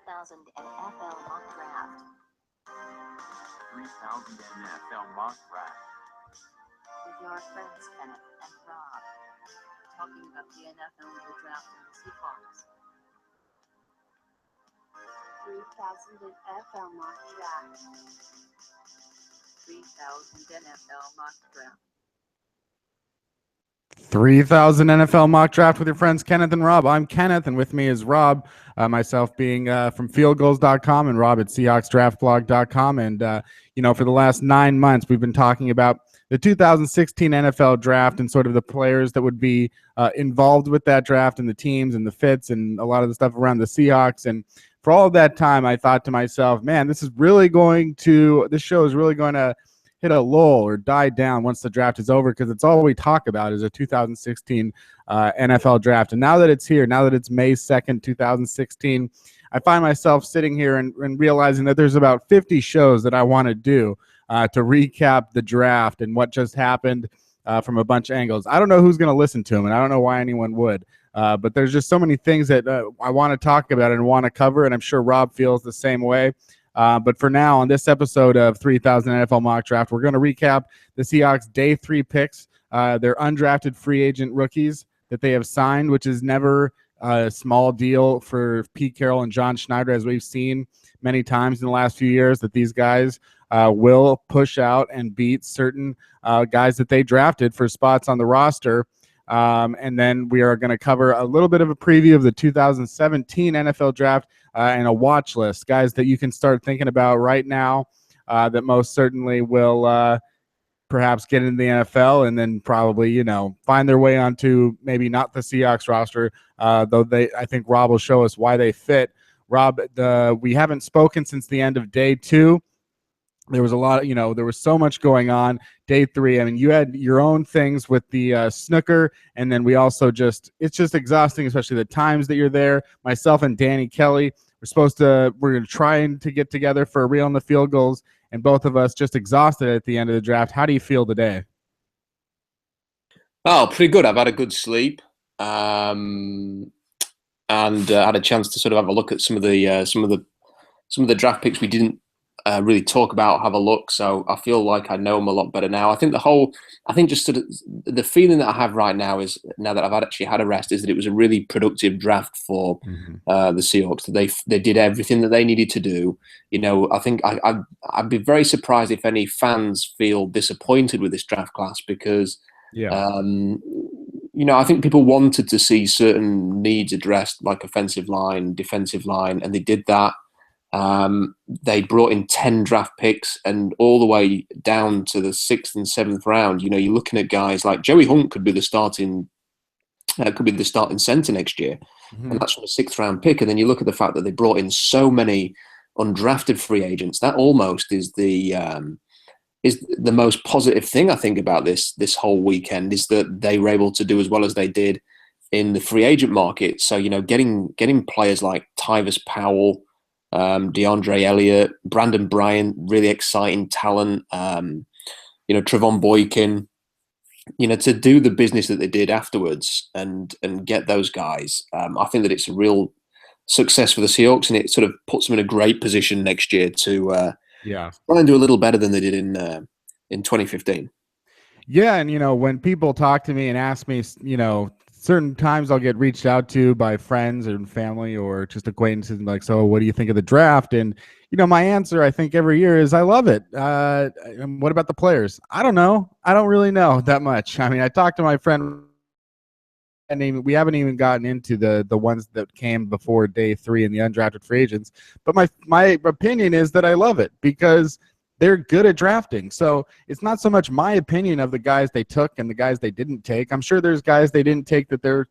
3000 NFL mock draft. 3000 NFL mock draft. With your friends Kenneth and Rob. Talking about the NFL draft and the Seahawks. 3000 NFL mock draft. 3000 NFL mock draft. 3000 NFL mock draft with your friends Kenneth and Rob. I'm Kenneth, and with me is Rob, myself being from fieldgoals.com and Rob at seahawksdraftblog.com. And, for the last 9 months, we've been talking about the 2016 NFL draft and sort of the players that would be involved with that draft and the teams and the fits and a lot of the stuff around the Seahawks. And for all of that time, I thought to myself, man, this show is really going to hit a lull or die down once the draft is over, because it's all we talk about is a 2016 NFL draft. And now that it's here, now that it's May 2nd, 2016, I find myself sitting here and realizing that there's about 50 shows that I want to do to recap the draft and what just happened from a bunch of angles. I don't know who's going to listen to them, and I don't know why anyone would. But there's just so many things that I want to talk about and want to cover, and I'm sure Rob feels the same way. But for now, on this episode of 3000 NFL Mock Draft, we're going to recap the Seahawks' Day 3 picks, their undrafted free agent rookies that they have signed, which is never a small deal for Pete Carroll and John Schneider, as we've seen many times in the last few years, that these guys will push out and beat certain guys that they drafted for spots on the roster. And then we are going to cover a little bit of a preview of the 2017 NFL draft and a watch list, guys that you can start thinking about right now that most certainly will perhaps get into the NFL and then probably, find their way onto maybe not the Seahawks roster, though I think Rob will show us why they fit. Rob, we haven't spoken since the end of Day 2. There was a lot of, there was so much going on. Day 3, I mean, you had your own things with the snooker, and then we also it's just exhausting, especially the times that you're there. Myself and Danny Kelly, we're going to try to get together for a reel on the field goals, and both of us just exhausted at the end of the draft. How do you feel today? Oh, pretty good. I've had a good sleep, and had a chance to sort of have a look at some of the draft picks we didn't really talk about, have a look. So I feel like I know them a lot better now. I think just sort of the feeling that I have right now is, now that I've actually had a rest, is that it was a really productive draft for the Seahawks. They did everything that they needed to do. I think I'd be very surprised if any fans feel disappointed with this draft class, because I think people wanted to see certain needs addressed, like offensive line, defensive line, and they did that. They brought in 10 draft picks, and all the way down to the 6th and 7th round. You're looking at guys like Joey Hunt could be the starting center next year, and that's from a 6th round pick. And then you look at the fact that they brought in so many undrafted free agents. That almost is the most positive thing I think about this whole weekend, is that they were able to do as well as they did in the free agent market. So getting players like Tyvis Powell, DeAndre Elliott, Brandon Bryant, really exciting talent. Trevon Boykin, to do the business that they did afterwards and get those guys. I think that it's a real success for the Seahawks, and it sort of puts them in a great position next year to try and do a little better than they did in 2015. Yeah, and when people talk to me and ask me, certain times I'll get reached out to by friends and family or just acquaintances, like, so what do you think of the draft? And, my answer, I think, every year is I love it. And what about the players? I don't know. I don't really know that much. I mean, I talked to my friend, and we haven't even gotten into the ones that came before Day 3 and the undrafted free agents. But my opinion is that I love it because they're good at drafting. So it's not so much my opinion of the guys they took and the guys they didn't take. I'm sure there's guys they didn't take that they're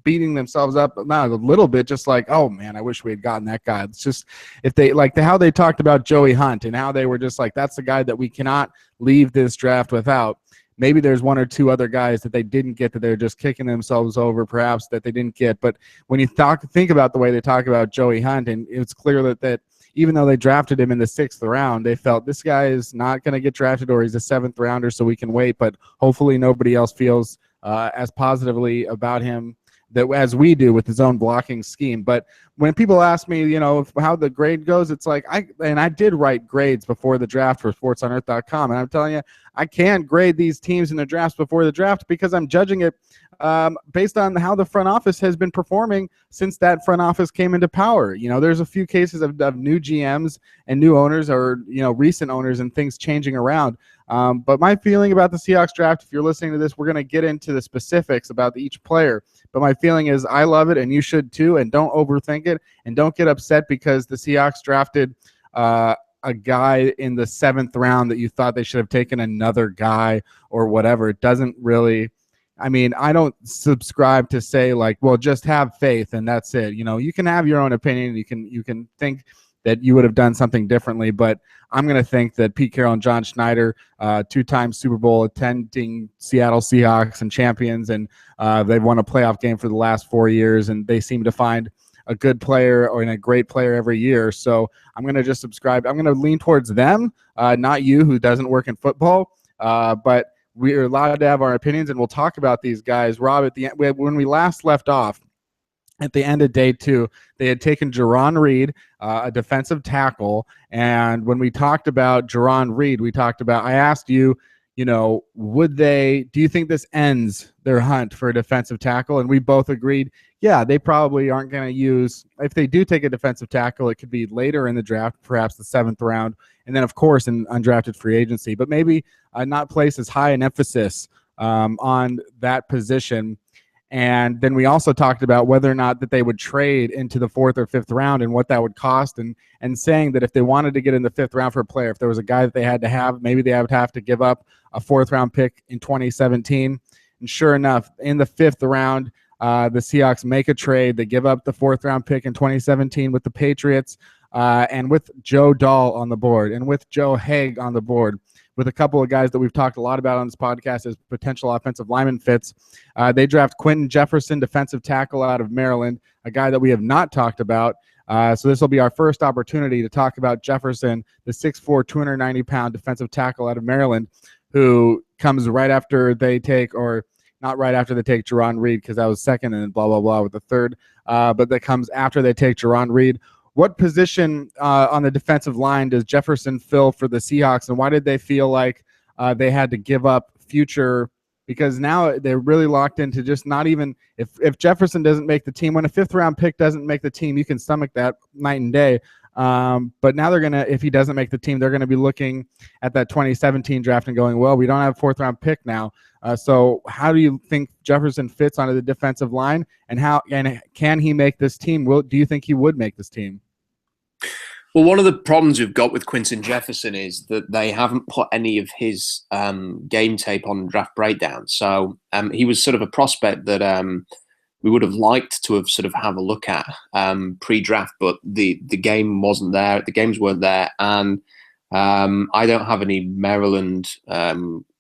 beating themselves up not a little bit, just like, oh man, I wish we had gotten that guy. It's just, if they like how they talked about Joey Hunt and how they were just like, that's the guy that we cannot leave this draft without. Maybe there's one or two other guys that they didn't get that they're just kicking themselves over, perhaps, that they didn't get. But when you think about the way they talk about Joey Hunt, and it's clear that even though they drafted him in the 6th round, they felt this guy is not going to get drafted, or he's a 7th rounder, so we can wait. But hopefully nobody else feels as positively about him that as we do with his own blocking scheme. But when people ask me, you know, how the grade goes, it's like I did write grades before the draft for sportsonearth.com, and I'm telling you, I can't grade these teams in the drafts before the draft because I'm judging it based on how the front office has been performing since that front office came into power. You know, there's a few cases of new GMs and new owners, or, you know, recent owners, and things changing around. But my feeling about the Seahawks draft, if you're listening to this, we're going to get into the specifics about each player. But my feeling is I love it, and you should too. And don't overthink it, and don't get upset because the Seahawks drafted a guy in the 7th round that you thought they should have taken another guy or whatever. It doesn't really. I mean, I don't subscribe to say like, well, just have faith and that's it. You know, you can have your own opinion. You can think that you would have done something differently, but I'm going to think that Pete Carroll and John Schneider, 2-time Super Bowl attending Seattle Seahawks and champions, and they've won a playoff game for the last 4 years, and they seem to find a good player or a great player every year. So I'm going to just subscribe. I'm going to lean towards them, not you, who doesn't work in football, but we're allowed to have our opinions, and we'll talk about these guys. Rob, at the end, when we last left off, at the end of day 2, they had taken Jarron Reed, a defensive tackle. And when we talked about Jarron Reed, I asked you, you know, do you think this ends their hunt for a defensive tackle? And we both agreed, yeah, they probably aren't going to use, if they do take a defensive tackle, it could be later in the draft, perhaps the 7th round. And then, of course, in undrafted free agency, but maybe not place as high an emphasis on that position. And then we also talked about whether or not that they would trade into the 4th or 5th round and what that would cost, and saying that if they wanted to get in the 5th round for a player, if there was a guy that they had to have, maybe they would have to give up a 4th round pick in 2017. And sure enough, in the 5th round, the Seahawks make a trade. They give up the 4th round pick in 2017 with the Patriots, and with Joe Dahl on the board, and with Joe Haig on the board, with a couple of guys that we've talked a lot about on this podcast as potential offensive lineman fits. They draft Quentin Jefferson, defensive tackle out of Maryland, a guy that we have not talked about. So this will be our first opportunity to talk about Jefferson, the 6'4", 290-pound defensive tackle out of Maryland, who comes right after they take, or not right after they take Jarron Reed, because that was second and blah, blah, blah with the third. But that comes after they take Jarron Reed. What position on the defensive line does Jefferson fill for the Seahawks, and why did they feel like they had to give up future? Because now they're really locked into just not even if Jefferson doesn't make the team, when a 5th round pick doesn't make the team, you can stomach that night and day. But now if he doesn't make the team, they're going to be looking at that 2017 draft and going, well, we don't have a 4th round pick now. So how do you think Jefferson fits onto the defensive line, and can he make this team? Do you think he would make this team? Well, one of the problems we've got with Quinton Jefferson is that they haven't put any of his game tape on Draft Breakdown. So he was sort of a prospect that we would have liked to have sort of have a look at pre-draft, but the game wasn't there. The games weren't there, and I don't have any Maryland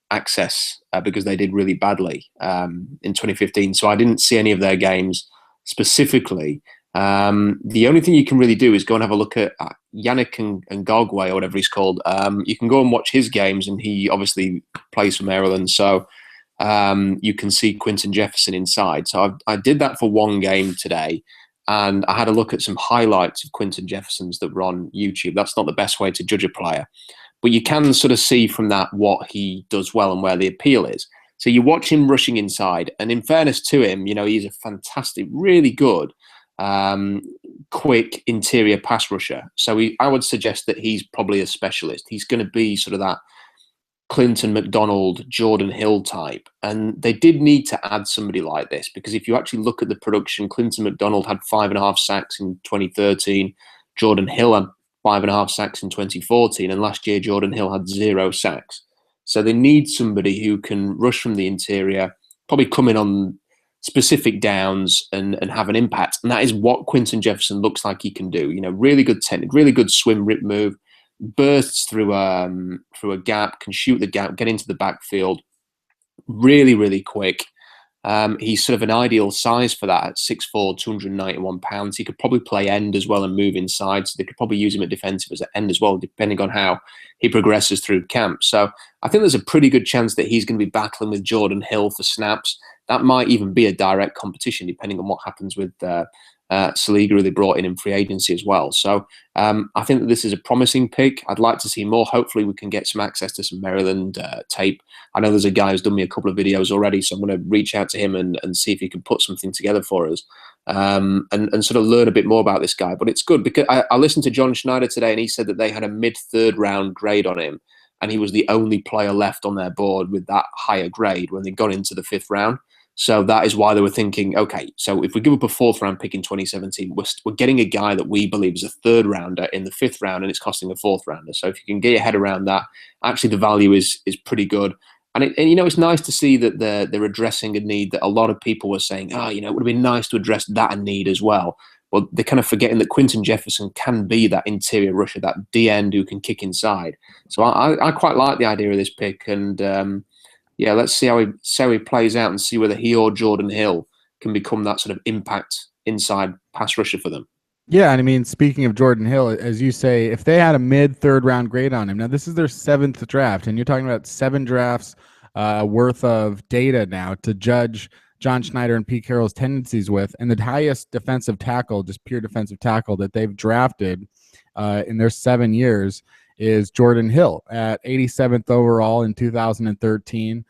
access because they did really badly in 2015. So I didn't see any of their games specifically. The only thing you can really do is go and have a look at Yannick Ngogwe, or whatever he's called. You can go and watch his games, and he obviously plays for Maryland. So you can see Quinton Jefferson inside. So I did that for one game today, and I had a look at some highlights of Quinton Jefferson's that were on YouTube. That's not the best way to judge a player, but you can sort of see from that what he does well and where the appeal is. So you watch him rushing inside, and in fairness to him, you know, he's a fantastic, really good, quick interior pass rusher. So I would suggest that he's probably a specialist. He's going to be sort of that Clinton McDonald, Jordan Hill type. And they did need to add somebody like this, because if you actually look at the production, Clinton McDonald had 5.5 sacks in 2013. Jordan Hill had 5.5 sacks in 2014. And last year, Jordan Hill had 0 sacks. So they need somebody who can rush from the interior, probably come in on specific downs and have an impact. And that is what Quinton Jefferson looks like he can do. You know, really good technique, really good swim rip move, bursts through a gap, can shoot the gap, get into the backfield, really, really quick. He's sort of an ideal size for that at 6'4", 291 pounds. He could probably play end as well and move inside. So they could probably use him at defensive as an end as well, depending on how he progresses through camp. So I think there's a pretty good chance that he's going to be battling with Jordan Hill for snaps. that might even be a direct competition depending on what happens with Saliga, who they brought in free agency as well. So I think that this is a promising pick. I'd like to see more. Hopefully we can get some access to some Maryland tape. I know there's a guy who's done me a couple of videos already, so I'm going to reach out to him and see if he can put something together for us and sort of learn a bit more about this guy. But it's good because I listened to John Schneider today, and he said that they had a mid-third round grade on him, and he was the only player left on their board with that higher grade when they got into the 5th round. So that is why they were thinking, okay, so if we give up a 4th round pick in 2017, we're getting a guy that we believe is a 3rd rounder in the 5th round, and it's costing a 4th rounder. So if you can get your head around that, actually the value is pretty good. And it's nice to see that they're addressing a need that a lot of people were saying, it would have been nice to address that need as well. Well, they're kind of forgetting that Quinton Jefferson can be that interior rusher, that D end who can kick inside. So I quite like the idea of this pick, and yeah, let's see how he plays out and see whether he or Jordan Hill can become that sort of impact inside pass rusher for them. Yeah, and I mean, speaking of Jordan Hill, as you say, if they had a mid-third round grade on him, now this is their 7th draft, and you're talking about 7 drafts worth of data now to judge John Schneider and Pete Carroll's tendencies with, and the highest defensive tackle, just pure defensive tackle that they've drafted in their 7 years is Jordan Hill at 87th overall in 2013.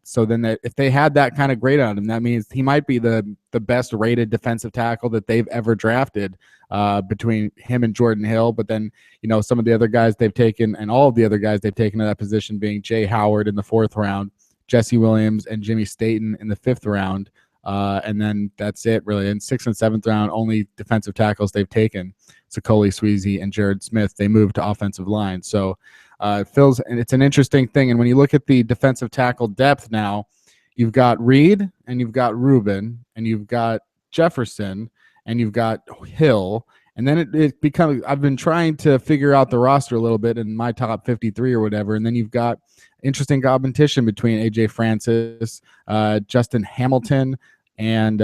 So then if they had that kind of grade on him, that means he might be the best rated defensive tackle that they've ever drafted between him and Jordan Hill. But then, some of the other guys they've taken, and all of the other guys they've taken to that position being Jay Howard in the 4th round, Jesse Williams and Jimmy Staten in the 5th round. And then that's it really. In 6th and 7th round, only defensive tackles they've taken, Sakoli Sweezy and Jared Smith, they moved to offensive line. So it's an interesting thing. And when you look at the defensive tackle depth now, you've got Reed and you've got Rubin and you've got Jefferson and you've got Hill. And then it becomes, I've been trying to figure out the roster a little bit in my top 53 or whatever. And then you've got interesting competition between AJ Francis, Justin Hamilton, and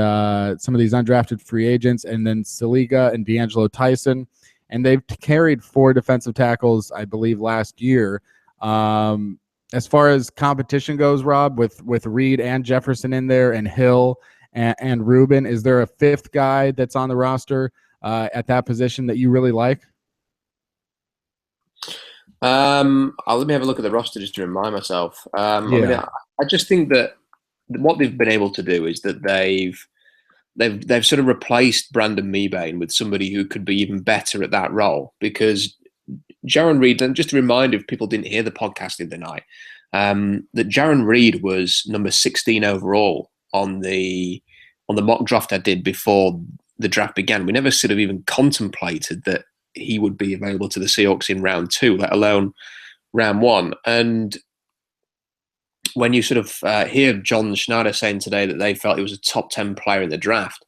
some of these undrafted free agents, and then Saliga and D'Angelo Tyson. And they've carried 4 defensive tackles, I believe, last year. As far as competition goes, Rob, with Reed and Jefferson in there and Hill and Rubin, is there a 5th guy that's on the roster at that position that you really like? Let me have a look at the roster just to remind myself. I mean, I just think that what they've been able to do is that they've sort of replaced Brandon Mebane with somebody who could be even better at that role, because Jaron Reed, and just a reminder if people didn't hear the podcast the other night, that Jaron Reed was number 16 overall on the mock draft I did before the draft began. We never sort of even contemplated that he would be available to the Seahawks in round 2, let alone round 1. And when you sort of hear John Schneider saying today that they felt he was a top 10 player in the draft,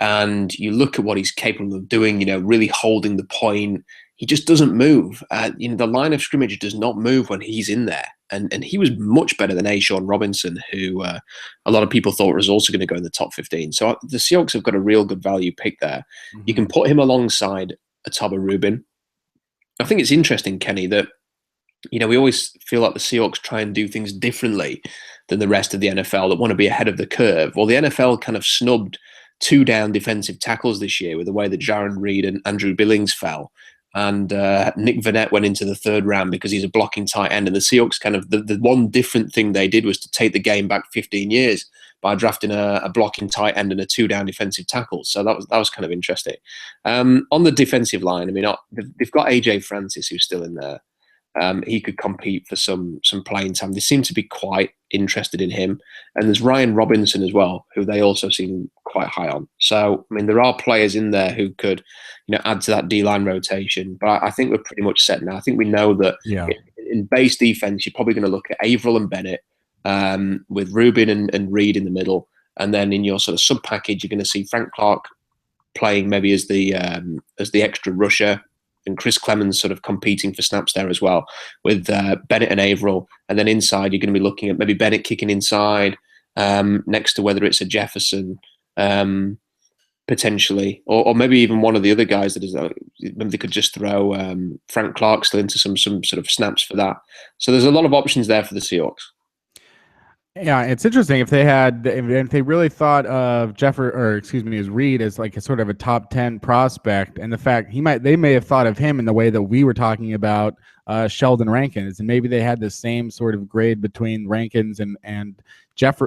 and you look at what he's capable of doing, really holding the point, he just doesn't move. The line of scrimmage does not move when he's in there. And he was much better than Ashawn Robinson, who a lot of people thought was also going to go in the top 15. So the Seahawks have got a real good value pick there. Mm-hmm. You can put him alongside Ataba Rubin. I think it's interesting, Kenny, that we always feel like the Seahawks try and do things differently than the rest of the NFL that want to be ahead of the curve. Well, the NFL kind of snubbed 2 down defensive tackles this year with the way that Jaron Reed and Andrew Billings fell. And Nick Vannett went into the 3rd round because he's a blocking tight end. And the Seahawks kind of, the one different thing they did was to take the game back 15 years by drafting a blocking tight end and a 2 down defensive tackle. So that was kind of interesting. On the defensive line, I mean, they've got AJ Francis, who's still in there. He could compete for some playing time. They seem to be quite interested in him. And there's Ryan Robinson as well, who they also seem quite high on. So, I mean, there are players in there who could, add to that D-line rotation. But I think we're pretty much set now. I think we know that in base defense, you're probably going to look at Averill and Bennett with Rubin and Reed in the middle. And then in your sort of sub-package, you're going to see Frank Clark playing maybe as the extra rusher, and Chris Clemens sort of competing for snaps there as well with Bennett and Averill. And then inside, you're going to be looking at maybe Bennett kicking inside next to whether it's a Jefferson potentially, or maybe even one of the other guys that is. Maybe they could just throw Frank Clark still into some sort of snaps for that. So there's a lot of options there for the Seahawks. Yeah, it's interesting if they really thought of as Reed as like a sort of a top 10 prospect, and the fact they may have thought of him in the way that we were talking about Sheldon Rankins, and maybe they had the same sort of grade between Rankins and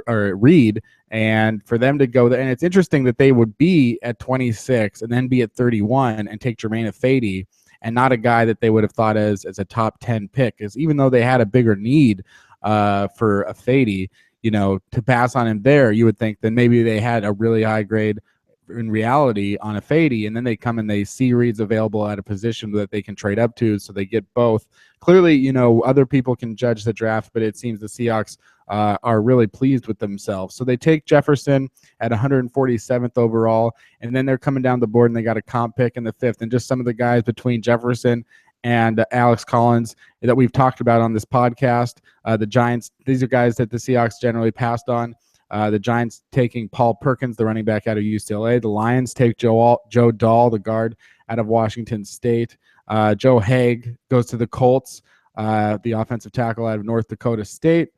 Reed, and for them to go there, and it's interesting that they would be at 26 and then be at 31 and take Jermaine Ifedi, and not a guy that they would have thought as a top 10 pick, because even though they had a bigger need for a Fady, to pass on him there, you would think that maybe they had a really high grade in reality on a Fady, and then they come and they see Reed's available at a position that they can trade up to, so they get both. Clearly, other people can judge the draft, but it seems the Seahawks are really pleased with themselves. So they take Jefferson at 147th overall, and then they're coming down the board and they got a comp pick in the 5th, and just some of the guys between Jefferson and Alex Collins that we've talked about on this podcast. The Giants, these are guys that the Seahawks generally passed on. The Giants taking Paul Perkins, the running back out of UCLA. The Lions take Joe Dahl, the guard out of Washington State. Joe Haig goes to the Colts, the offensive tackle out of North Dakota State.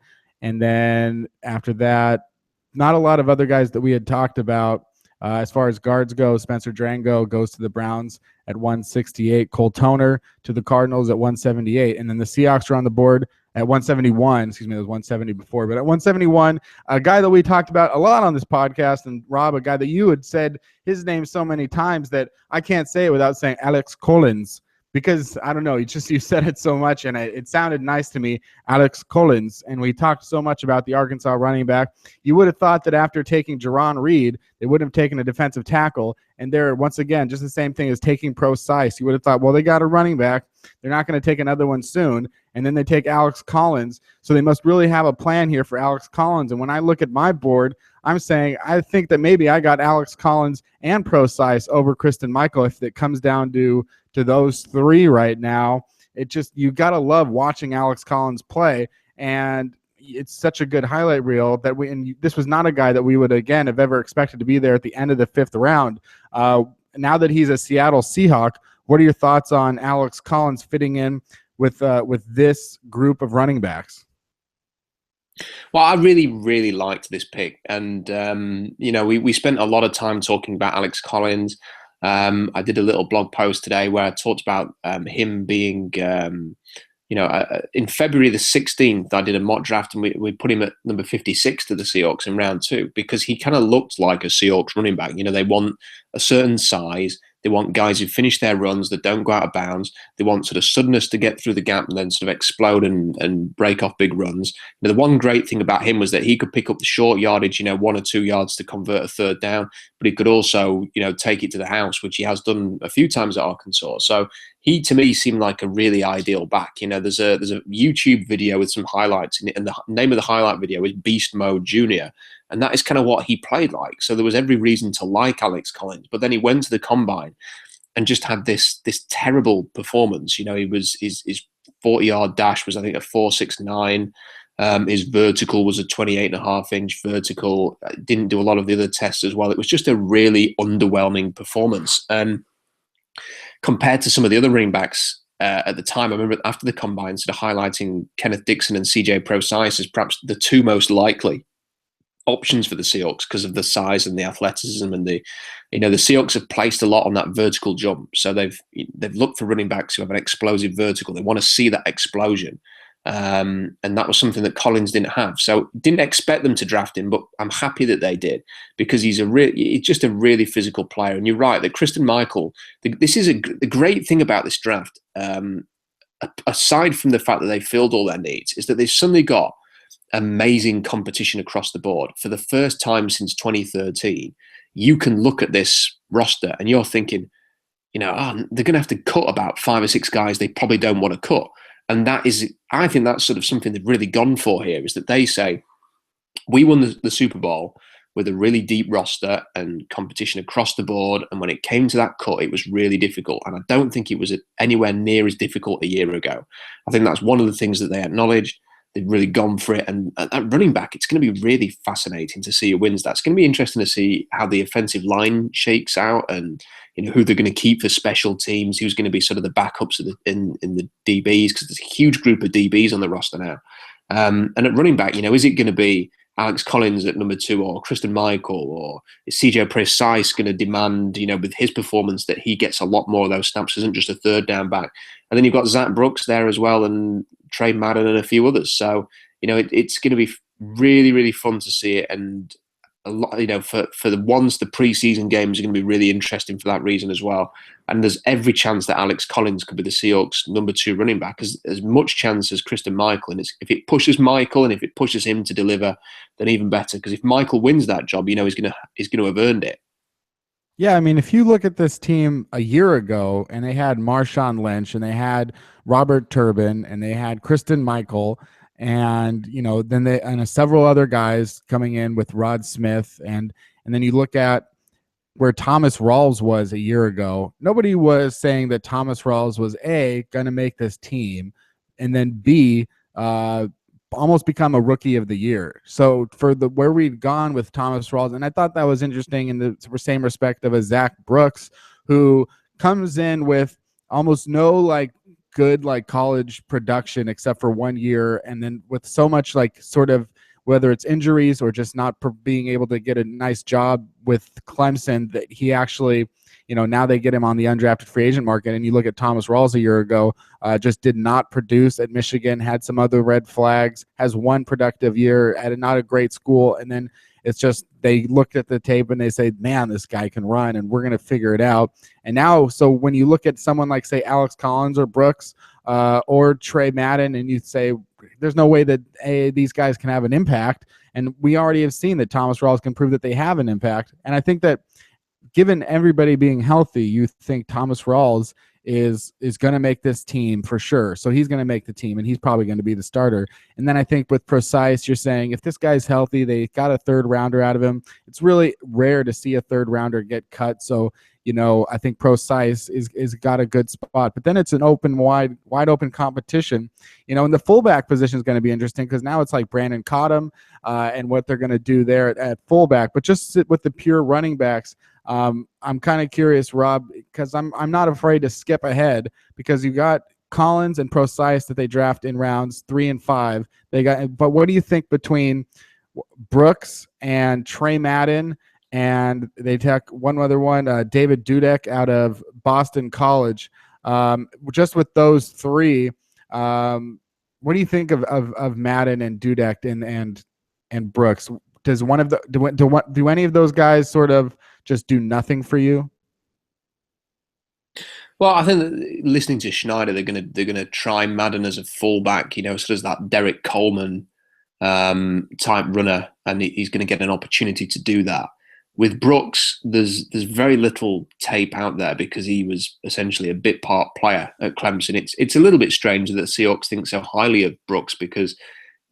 And then after that, not a lot of other guys that we had talked about. As far as guards go, Spencer Drango goes to the Browns at 168. Cole Toner to the Cardinals at 178. And then the Seahawks are on the board at 171. Excuse me, it was 170 before. But at 171, a guy that we talked about a lot on this podcast, and Rob, a guy that you had said his name so many times that I can't say it without saying Alex Collins. Because, I don't know, you said it so much, and it sounded nice to me, Alex Collins. And we talked so much about the Arkansas running back. You would have thought that after taking Jerron Reed, they would have taken a defensive tackle. And they're, once again, just the same thing as taking Pro Sice. You would have thought, well, they got a running back. They're not going to take another one soon. And then they take Alex Collins. So they must really have a plan here for Alex Collins. And when I look at my board, I'm saying I think that maybe I got Alex Collins and Pro Sice over Kristen Michael if it comes down to those three right now. You got to love watching Alex Collins play, and it's such a good highlight reel that this was not a guy that we would again have ever expected to be there at the end of the 5th round. Now that he's a Seattle Seahawk, what are your thoughts on Alex Collins fitting in with this group of running backs? Well, I really, really liked this pick, and we spent a lot of time talking about Alex Collins. I did a little blog post today where I talked about him being, in February the 16th, I did a mock draft and we put him at number 56 to the Seahawks in round 2 because he kind of looked like a Seahawks running back. They want a certain size. They want guys who finish their runs that don't go out of bounds. They want sort of suddenness to get through the gap and then sort of explode and break off big runs. The one great thing about him was that he could pick up the short yardage, 1 or 2 yards to convert a third down, but he could also, take it to the house, which he has done a few times at Arkansas. So he, to me, seemed like a really ideal back. There's a YouTube video with some highlights in it, and the name of the highlight video is Beast Mode Junior. And that is kind of what he played like. So there was every reason to like Alex Collins. But then he went to the combine and just had this terrible performance. His 40-yard dash was, I think, a 4.69. His vertical was a 28.5-inch vertical. Didn't do a lot of the other tests as well. It was just a really underwhelming performance. And compared to some of the other running backs at the time, I remember after the combine sort of highlighting Kenneth Dixon and CJ Pro-Sice as perhaps the two most likely options for the Seahawks because of the size and the athleticism, and the Seahawks have placed a lot on that vertical jump. So they've looked for running backs who have an explosive vertical. They want to see that explosion, and that was something that Collins didn't have. So didn't expect them to draft him, but I'm happy that they did because he's just a really physical player. And you're right that Kristen Michael. This is the great thing about this draft. Aside from the fact that they filled all their needs, is that they've suddenly got amazing competition across the board. For the first time since 2013, you can look at this roster and you're thinking, they're going to have to cut about 5 or 6 guys they probably don't want to cut. And I think that's sort of something they've really gone for here, is that they say, we won the Super Bowl with a really deep roster and competition across the board. And when it came to that cut, it was really difficult. And I don't think it was anywhere near as difficult a year ago. I think that's one of the things that they acknowledged. They've really gone for it. And at running back, it's going to be really fascinating to see who wins that. It's going to be interesting to see how the offensive line shakes out and who they're going to keep for special teams, who's going to be sort of the backups in the DBs, because there's a huge group of DBs on the roster now. And at running back, is it going to be Alex Collins at number 2 or Kristen Michael, or is CJ Precise going to demand, with his performance that he gets a lot more of those snaps, isn't just a third down back? And then you've got Zach Brooks there as well, and Trey Madden and a few others. So, it's going to be really, really fun to see it. And a lot, for the preseason games are going to be really interesting for that reason as well. And there's every chance that Alex Collins could be the Seahawks' number 2 running back, as much chance as Kristen Michael. And if it pushes Michael and if it pushes him to deliver, then even better. Because if Michael wins that job, he's going to have earned it. Yeah, I mean, if you look at this team a year ago, and they had Marshawn Lynch, and they had Robert Turbin, and they had Kristen Michael, and then they and several other guys coming in with Rod Smith, and then you look at where Thomas Rawls was a year ago. Nobody was saying that Thomas Rawls was A, going to make this team, and then B, almost become a rookie of the year. So for where we'd gone with Thomas Rawls, and I thought that was interesting in the same respect of a Zach Brooks, who comes in with almost no good college production except for 1 year, and then with so much sort of, whether it's injuries or just not being able to get a nice job with Clemson, that he actually, now they get him on the undrafted free agent market. And you look at Thomas Rawls a year ago, just did not produce at Michigan, had some other red flags, has one productive year at not a great school. And then it's just, they looked at the tape and they say, man, this guy can run and we're going to figure it out. And now, so when you look at someone like, say, Alex Collins or Brooks or Trey Madden, and you say, there's no way that these guys can have an impact. And we already have seen that Thomas Rawls can prove that they have an impact. And I think that given everybody being healthy, you think Thomas Rawls is going to make this team for sure. So he's going to make the team, and he's probably going to be the starter. And then I think with Precise, you're saying if this guy's healthy, they got a third rounder out of him. It's really rare to see a third rounder get cut. So, I think Precise is got a good spot. But then it's an open, wide open competition. And the fullback position is going to be interesting, because now it's like Brandon Cottom and what they're going to do there at fullback. But just with the pure running backs, I'm kind of curious, Rob, because I'm not afraid to skip ahead, because you got Collins and Precise that they draft in rounds 3 and 5. But what do you think between Brooks and Trey Madden, and they take one other one, David Dudek out of Boston College? Just with those 3, what do you think of Madden and Dudek and Brooks? Does one of the do any of those guys sort of just do nothing for you? Well, I think that listening to Schneider, they're gonna try Madden as a fullback, sort of that Derek Coleman type runner, and he's going to get an opportunity to do that. With Brooks, there's very little tape out there, because he was essentially a bit part player at Clemson. It's a little bit strange that the Seahawks think so highly of Brooks, because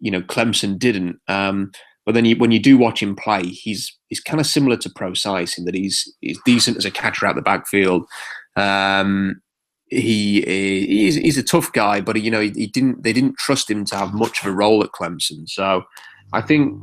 Clemson didn't. But then when you do watch him play, he's kind of similar to Precise in that he's decent as a catcher out the backfield. He's a tough guy, but they didn't trust him to have much of a role at Clemson. So I think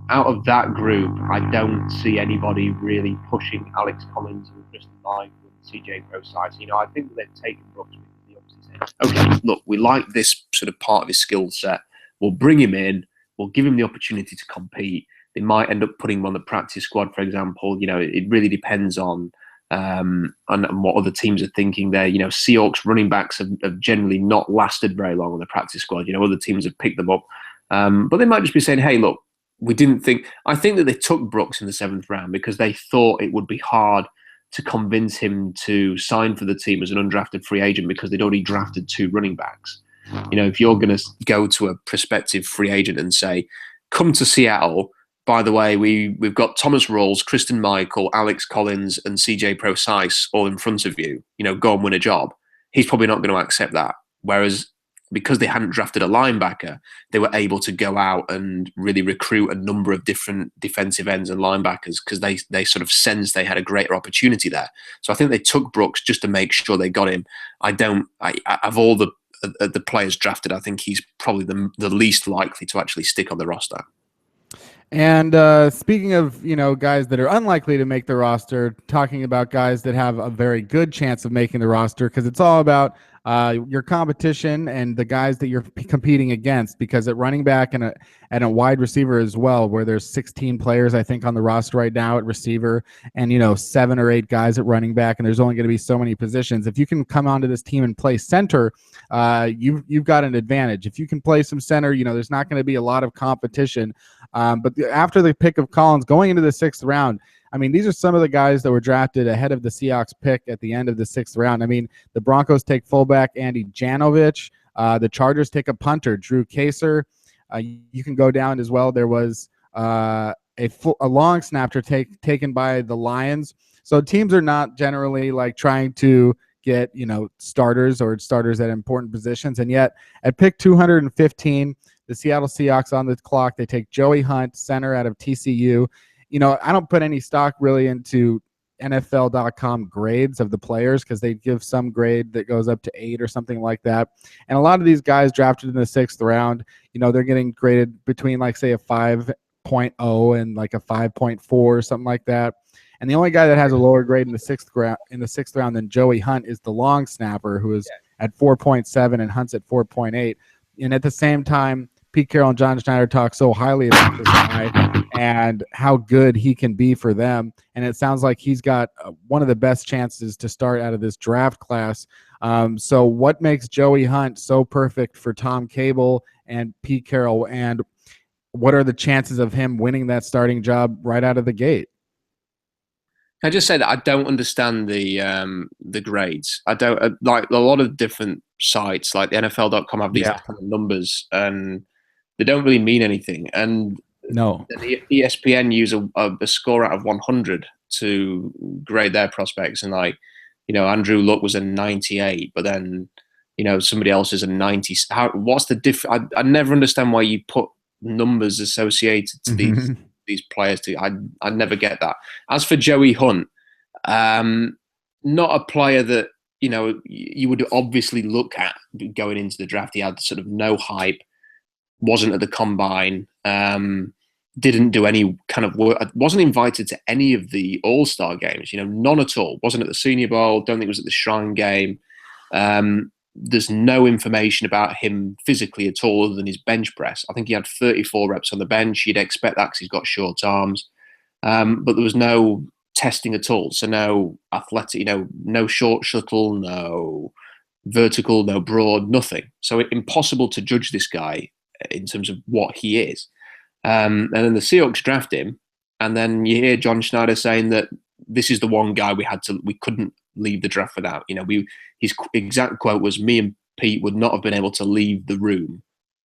out of that group, I don't see anybody really pushing Alex Collins and Kristen Michael and CJ Precise. I think that they've taken Brooks with the opposite end. Okay, look, we like this sort of part of his skill set. We'll bring him in. We'll give him the opportunity to compete. They might end up putting him on the practice squad, for example. It really depends on what other teams are thinking there. Seahawks running backs have generally not lasted very long on the practice squad. Other teams have picked them up. But they might just be saying, hey, look, we didn't think. I think that they took Brooks in the 7th round because they thought it would be hard to convince him to sign for the team as an undrafted free agent, because they'd already drafted 2 running backs. If you're going to go to a prospective free agent and say, come to Seattle, by the way, we've got Thomas Rawls, Kristen Michael, Alex Collins, and CJ Precise all in front of you, go and win a job. He's probably not going to accept that. Whereas because they hadn't drafted a linebacker, they were able to go out and really recruit a number of different defensive ends and linebackers, because they sort of sensed they had a greater opportunity there. So I think they took Brooks just to make sure they got him. Of all the players drafted, I think he's probably the least likely to actually stick on the roster. And speaking of, guys that are unlikely to make the roster, talking about guys that have a very good chance of making the roster, because it's all about your competition and the guys that you're competing against, because at running back and a wide receiver as well, where there's 16 players, I think, on the roster right now at receiver, and 7 or 8 guys at running back, and there's only going to be so many positions. If you can come onto this team and play center, you've got an advantage. If you can play some center, there's not going to be a lot of competition. But after the pick of Collins going into the 6th round, I mean, these are some of the guys that were drafted ahead of the Seahawks pick at the end of the 6th round. I mean, the Broncos take fullback Andy Janovich. The Chargers take a punter, Drew Kaser. You can go down as well. There was a long snapper taken by the Lions. So teams are not generally like trying to get, starters at important positions. And yet at pick 215, the Seattle Seahawks on the clock, they take Joey Hunt, center out of TCU. I don't put any stock really into NFL.com grades of the players because they give some grade that goes up to 8 or something like that. And a lot of these guys drafted in the 6th round, they're getting graded between like, say, a 5.0 and like a 5.4 or something like that. And the only guy that has a lower grade in the 6th round than Joey Hunt is the long snapper, who is at 4.7 and Hunt's at 4.8. And at the same time, Pete Carroll and John Schneider talk so highly about this guy and how good he can be for them. And it sounds like he's got one of the best chances to start out of this draft class. So what makes Joey Hunt so perfect for Tom Cable and Pete Carroll? And what are the chances of him winning that starting job right out of the gate? I just said I don't understand the grades. I don't like a lot of different sites like the NFL.com have these kind of numbers and they don't really mean anything. And no, the ESPN use a score out of 100 to grade their prospects. And Andrew Luck was a 98, but then, somebody else is a 90. What's the difference? I never understand why you put numbers associated to these players. I never get that. As for Joey Hunt, not a player that, you would obviously look at going into the draft. He had sort of no hype, wasn't at the combine, didn't do any kind of work, wasn't invited to any of the All-Star games, none at all. Wasn't at the Senior Bowl, don't think it was at the Shrine Game. There's no information about him physically at all other than his bench press. I think he had 34 reps on the bench. You'd expect that because he's got short arms. But there was no testing at all. So no athletic, no short shuttle, no vertical, no broad, nothing. So impossible to judge this guy in terms of what he is. And then the Seahawks draft him, and then you hear John Schneider saying that this is the one guy we couldn't leave the draft without. His exact quote was, "Me and Pete would not have been able to leave the room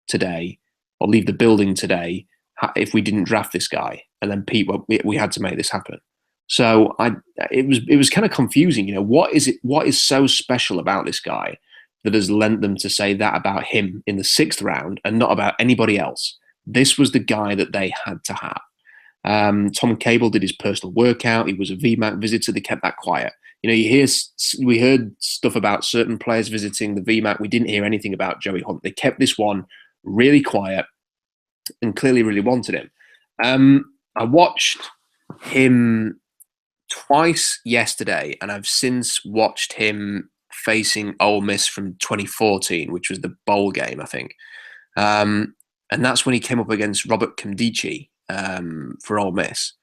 today or leave the building today if we didn't draft this guy." And then Pete, we had to make this happen. So it was kind of confusing. What is so special about this guy that has lent them to say that about him in the 6th round and not about anybody else? This was the guy that they had to have. Tom Cable did his personal workout. He was a VMAC visitor. They kept that quiet. We heard stuff about certain players visiting the VMAC. We didn't hear anything about Joey Hunt. They kept this one really quiet and clearly really wanted him. I watched him twice yesterday, and I've since watched him facing Ole Miss from 2014, which was the bowl game, I think. And that's when he came up against Robert Nkemdiche for Ole Miss.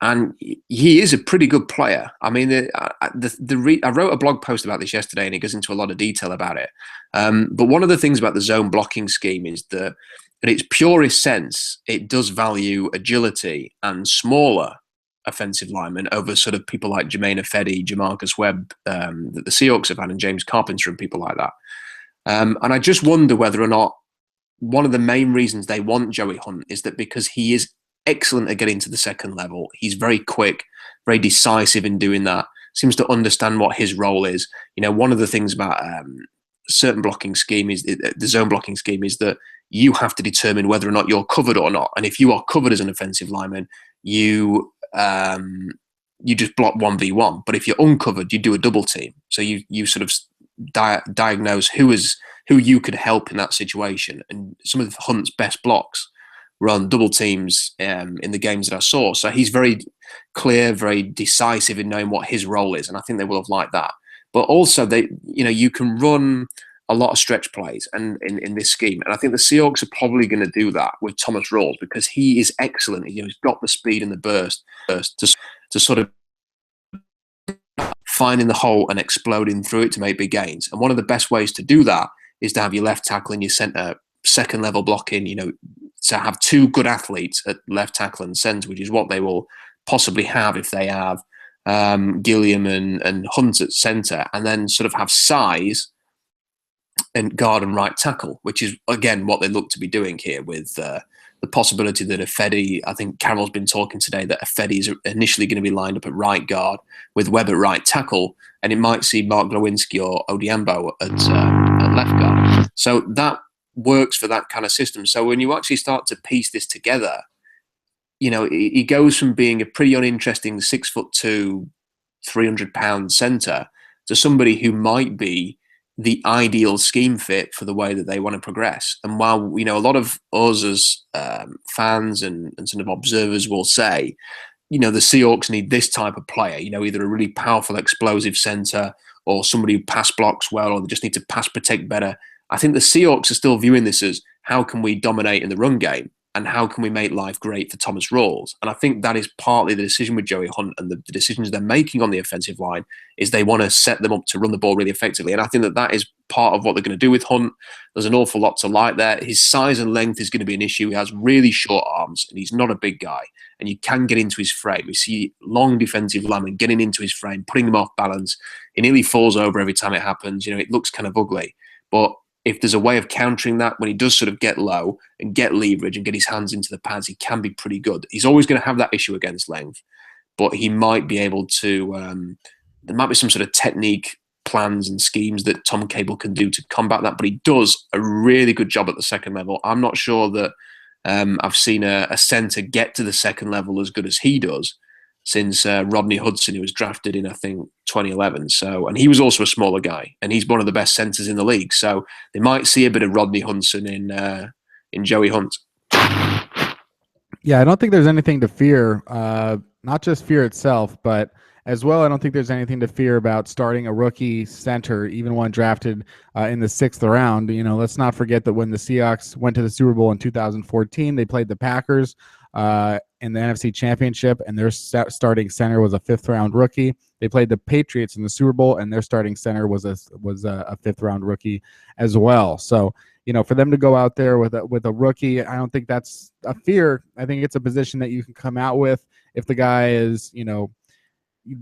And he is a pretty good player. I mean, I wrote a blog post about this yesterday, and it goes into a lot of detail about it. But one of the things about the zone blocking scheme is that in its purest sense, it does value agility and smaller offensive linemen over sort of people like Jermaine Ifedi, Jamarcus Webb, that the Seahawks have had, and James Carpenter and people like that. And I just wonder whether or not one of the main reasons they want Joey Hunt is that because he is excellent at getting to the second level. He's very quick, very decisive in doing that, seems to understand what his role is. One of the things about certain blocking scheme is the zone blocking scheme is that you have to determine whether or not you're covered or not. And if you are covered as an offensive lineman, you just block 1v1. But if you're uncovered, you do a double team. So you sort of diagnose who you could help in that situation. And some of Hunt's best blocks were on double teams in the games that I saw. So he's very clear, very decisive in knowing what his role is. And I think they will have liked that. But also you can run a lot of stretch plays and in this scheme. And I think the Seahawks are probably going to do that with Thomas Rawls because he is excellent. He's got the speed and the burst to sort of finding the hole and exploding through it to make big gains. And one of the best ways to do that is to have your left tackle and your center second level blocking, to have two good athletes at left tackle and center, which is what they will possibly have if they have Gilliam and Hunt at center, and then sort of have size and guard and right tackle, which is again what they look to be doing here with the possibility that Ifedi, I think Carroll's been talking today that Ifedi is initially going to be lined up at right guard with Webb at right tackle, and it might see Mark Glowinski or Odiambo at left guard. So that works for that kind of system. So when you actually start to piece this together, he goes from being a pretty uninteresting 6'2", 300-pound center to somebody who might be the ideal scheme fit for the way that they want to progress. And while a lot of us as fans and sort of observers will say, the Seahawks need this type of player, either a really powerful, explosive center or somebody who pass blocks well, or they just need to pass protect better. I think the Seahawks are still viewing this as how can we dominate in the run game and how can we make life great for Thomas Rawls. And I think that is partly the decision with Joey Hunt and the decisions they're making on the offensive line is they want to set them up to run the ball really effectively. And I think that is part of what they're going to do with Hunt. There's an awful lot to like there. His size and length is going to be an issue. He has really short arms and he's not a big guy. And you can get into his frame. We see long defensive linemen getting into his frame, putting them off balance. He nearly falls over every time it happens. It looks kind of ugly. But if there's a way of countering that, when he does sort of get low and get leverage and get his hands into the pads, he can be pretty good. He's always going to have that issue against length, but he might be able to, there might be some sort of technique plans and schemes that Tom Cable can do to combat that, but he does a really good job at the second level. I'm not sure that I've seen a center get to the second level as good as he does since Rodney Hudson, who was drafted in, I think, 2011. So, and he was also a smaller guy, and he's one of the best centers in the league. So they might see a bit of Rodney Hudson in Joey Hunt. Yeah, I don't think there's anything to fear, not just fear itself, but as well, I don't think there's anything to fear about starting a rookie center, even one drafted in the 6th round. Let's not forget that when the Seahawks went to the Super Bowl in 2014, they played the Packers in the NFC Championship, and their starting center was a 5th-round rookie. They played the Patriots in the Super Bowl, and their starting center was a 5th-round rookie as well. So, for them to go out there with a rookie, I don't think that's a fear. I think it's a position that you can come out with if the guy is,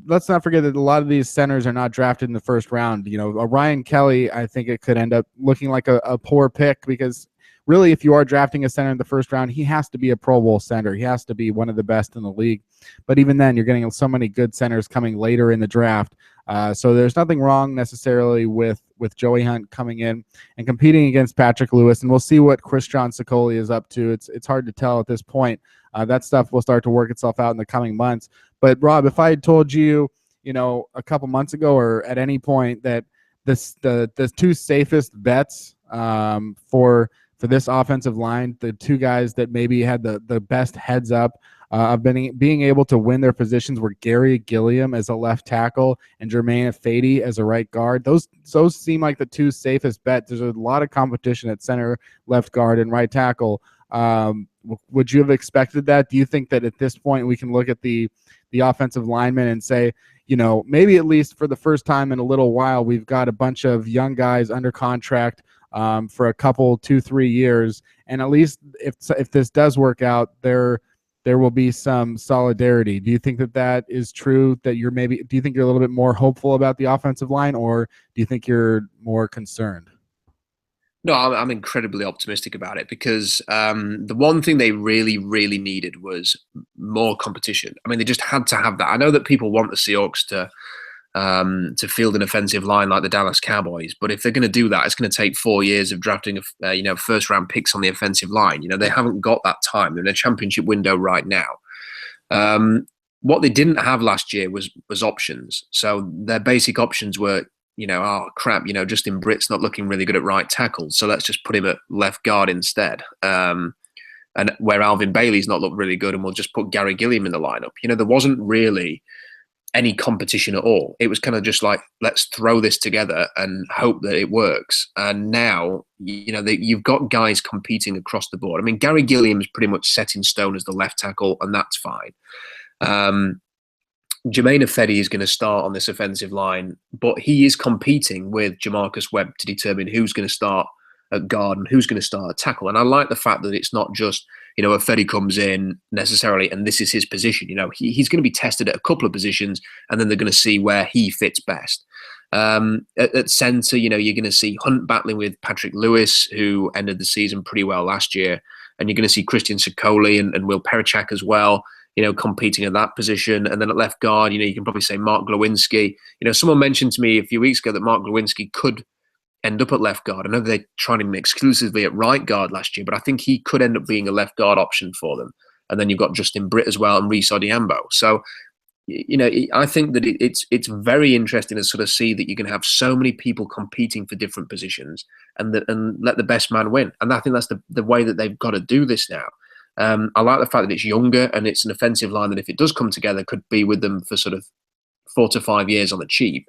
let's not forget that a lot of these centers are not drafted in the 1st round. A Ryan Kelly, I think it could end up looking like a poor pick because really, if you are drafting a center in the 1st round, he has to be a Pro Bowl center. He has to be one of the best in the league. But even then, you're getting so many good centers coming later in the draft. So there's nothing wrong necessarily with Joey Hunt coming in and competing against Patrick Lewis. And we'll see what Christian Sicoli is up to. It's hard to tell at this point. That stuff will start to work itself out in the coming months. But, Rob, if I had told you, a couple months ago or at any point that the two safest bets for this offensive line, the two guys that maybe had the best heads up of being able to win their positions were Gary Gilliam as a left tackle and Jermaine Ifedi as a right guard. Those seem like the two safest bets. There's a lot of competition at center, left guard, and right tackle. Would you have expected that? Do you think that at this point we can look at the offensive linemen and say, maybe at least for the first time in a little while, we've got a bunch of young guys under contract for a couple, 2-3 years, and at least if this does work out, there will be some solidarity. Do you think that is true? Do you think you're a little bit more hopeful about the offensive line, or do you think you're more concerned? No, I'm incredibly optimistic about it because the one thing they really, really needed was more competition. I mean, they just had to have that. I know that people want the Seahawks to field an offensive line like the Dallas Cowboys, but if they're going to do that, it's going to take 4 years of drafting, first-round picks on the offensive line. They haven't got that time. They're in a championship window right now. What they didn't have last year was options. So their basic options were, Justin Britt's not looking really good at right tackle, so let's just put him at left guard instead. And where Alvin Bailey's not looked really good, and we'll just put Gary Gilliam in the lineup. There wasn't really any competition at all. It was kind of just like, let's throw this together and hope that it works. And now, you've got guys competing across the board. I mean, Gary Gilliam's pretty much set in stone as the left tackle, and that's fine. Jermaine Ifedi is going to start on this offensive line, but he is competing with Jamarcus Webb to determine who's going to start at guard and who's going to start at tackle. And I like the fact that it's not just, Ifedi comes in necessarily and this is his position. He's going to be tested at a couple of positions, and then they're going to see where he fits best. At center, you're going to see Hunt battling with Patrick Lewis, who ended the season pretty well last year. And you're going to see Christian Sokoli and Will Perachak as well, competing at that position. And then at left guard, you can probably say Mark Glowinski. Someone mentioned to me a few weeks ago that Mark Glowinski could end up at left guard. I know they're trying him exclusively at right guard last year, but I think he could end up being a left guard option for them. And then you've got Justin Britt as well and Reece Odiambo. So, I think that it's very interesting to sort of see that you can have so many people competing for different positions and let the best man win. And I think that's the way that they've got to do this now. I like the fact that it's younger and it's an offensive line that, if it does come together, could be with them for sort of 4 to 5 years on the cheap,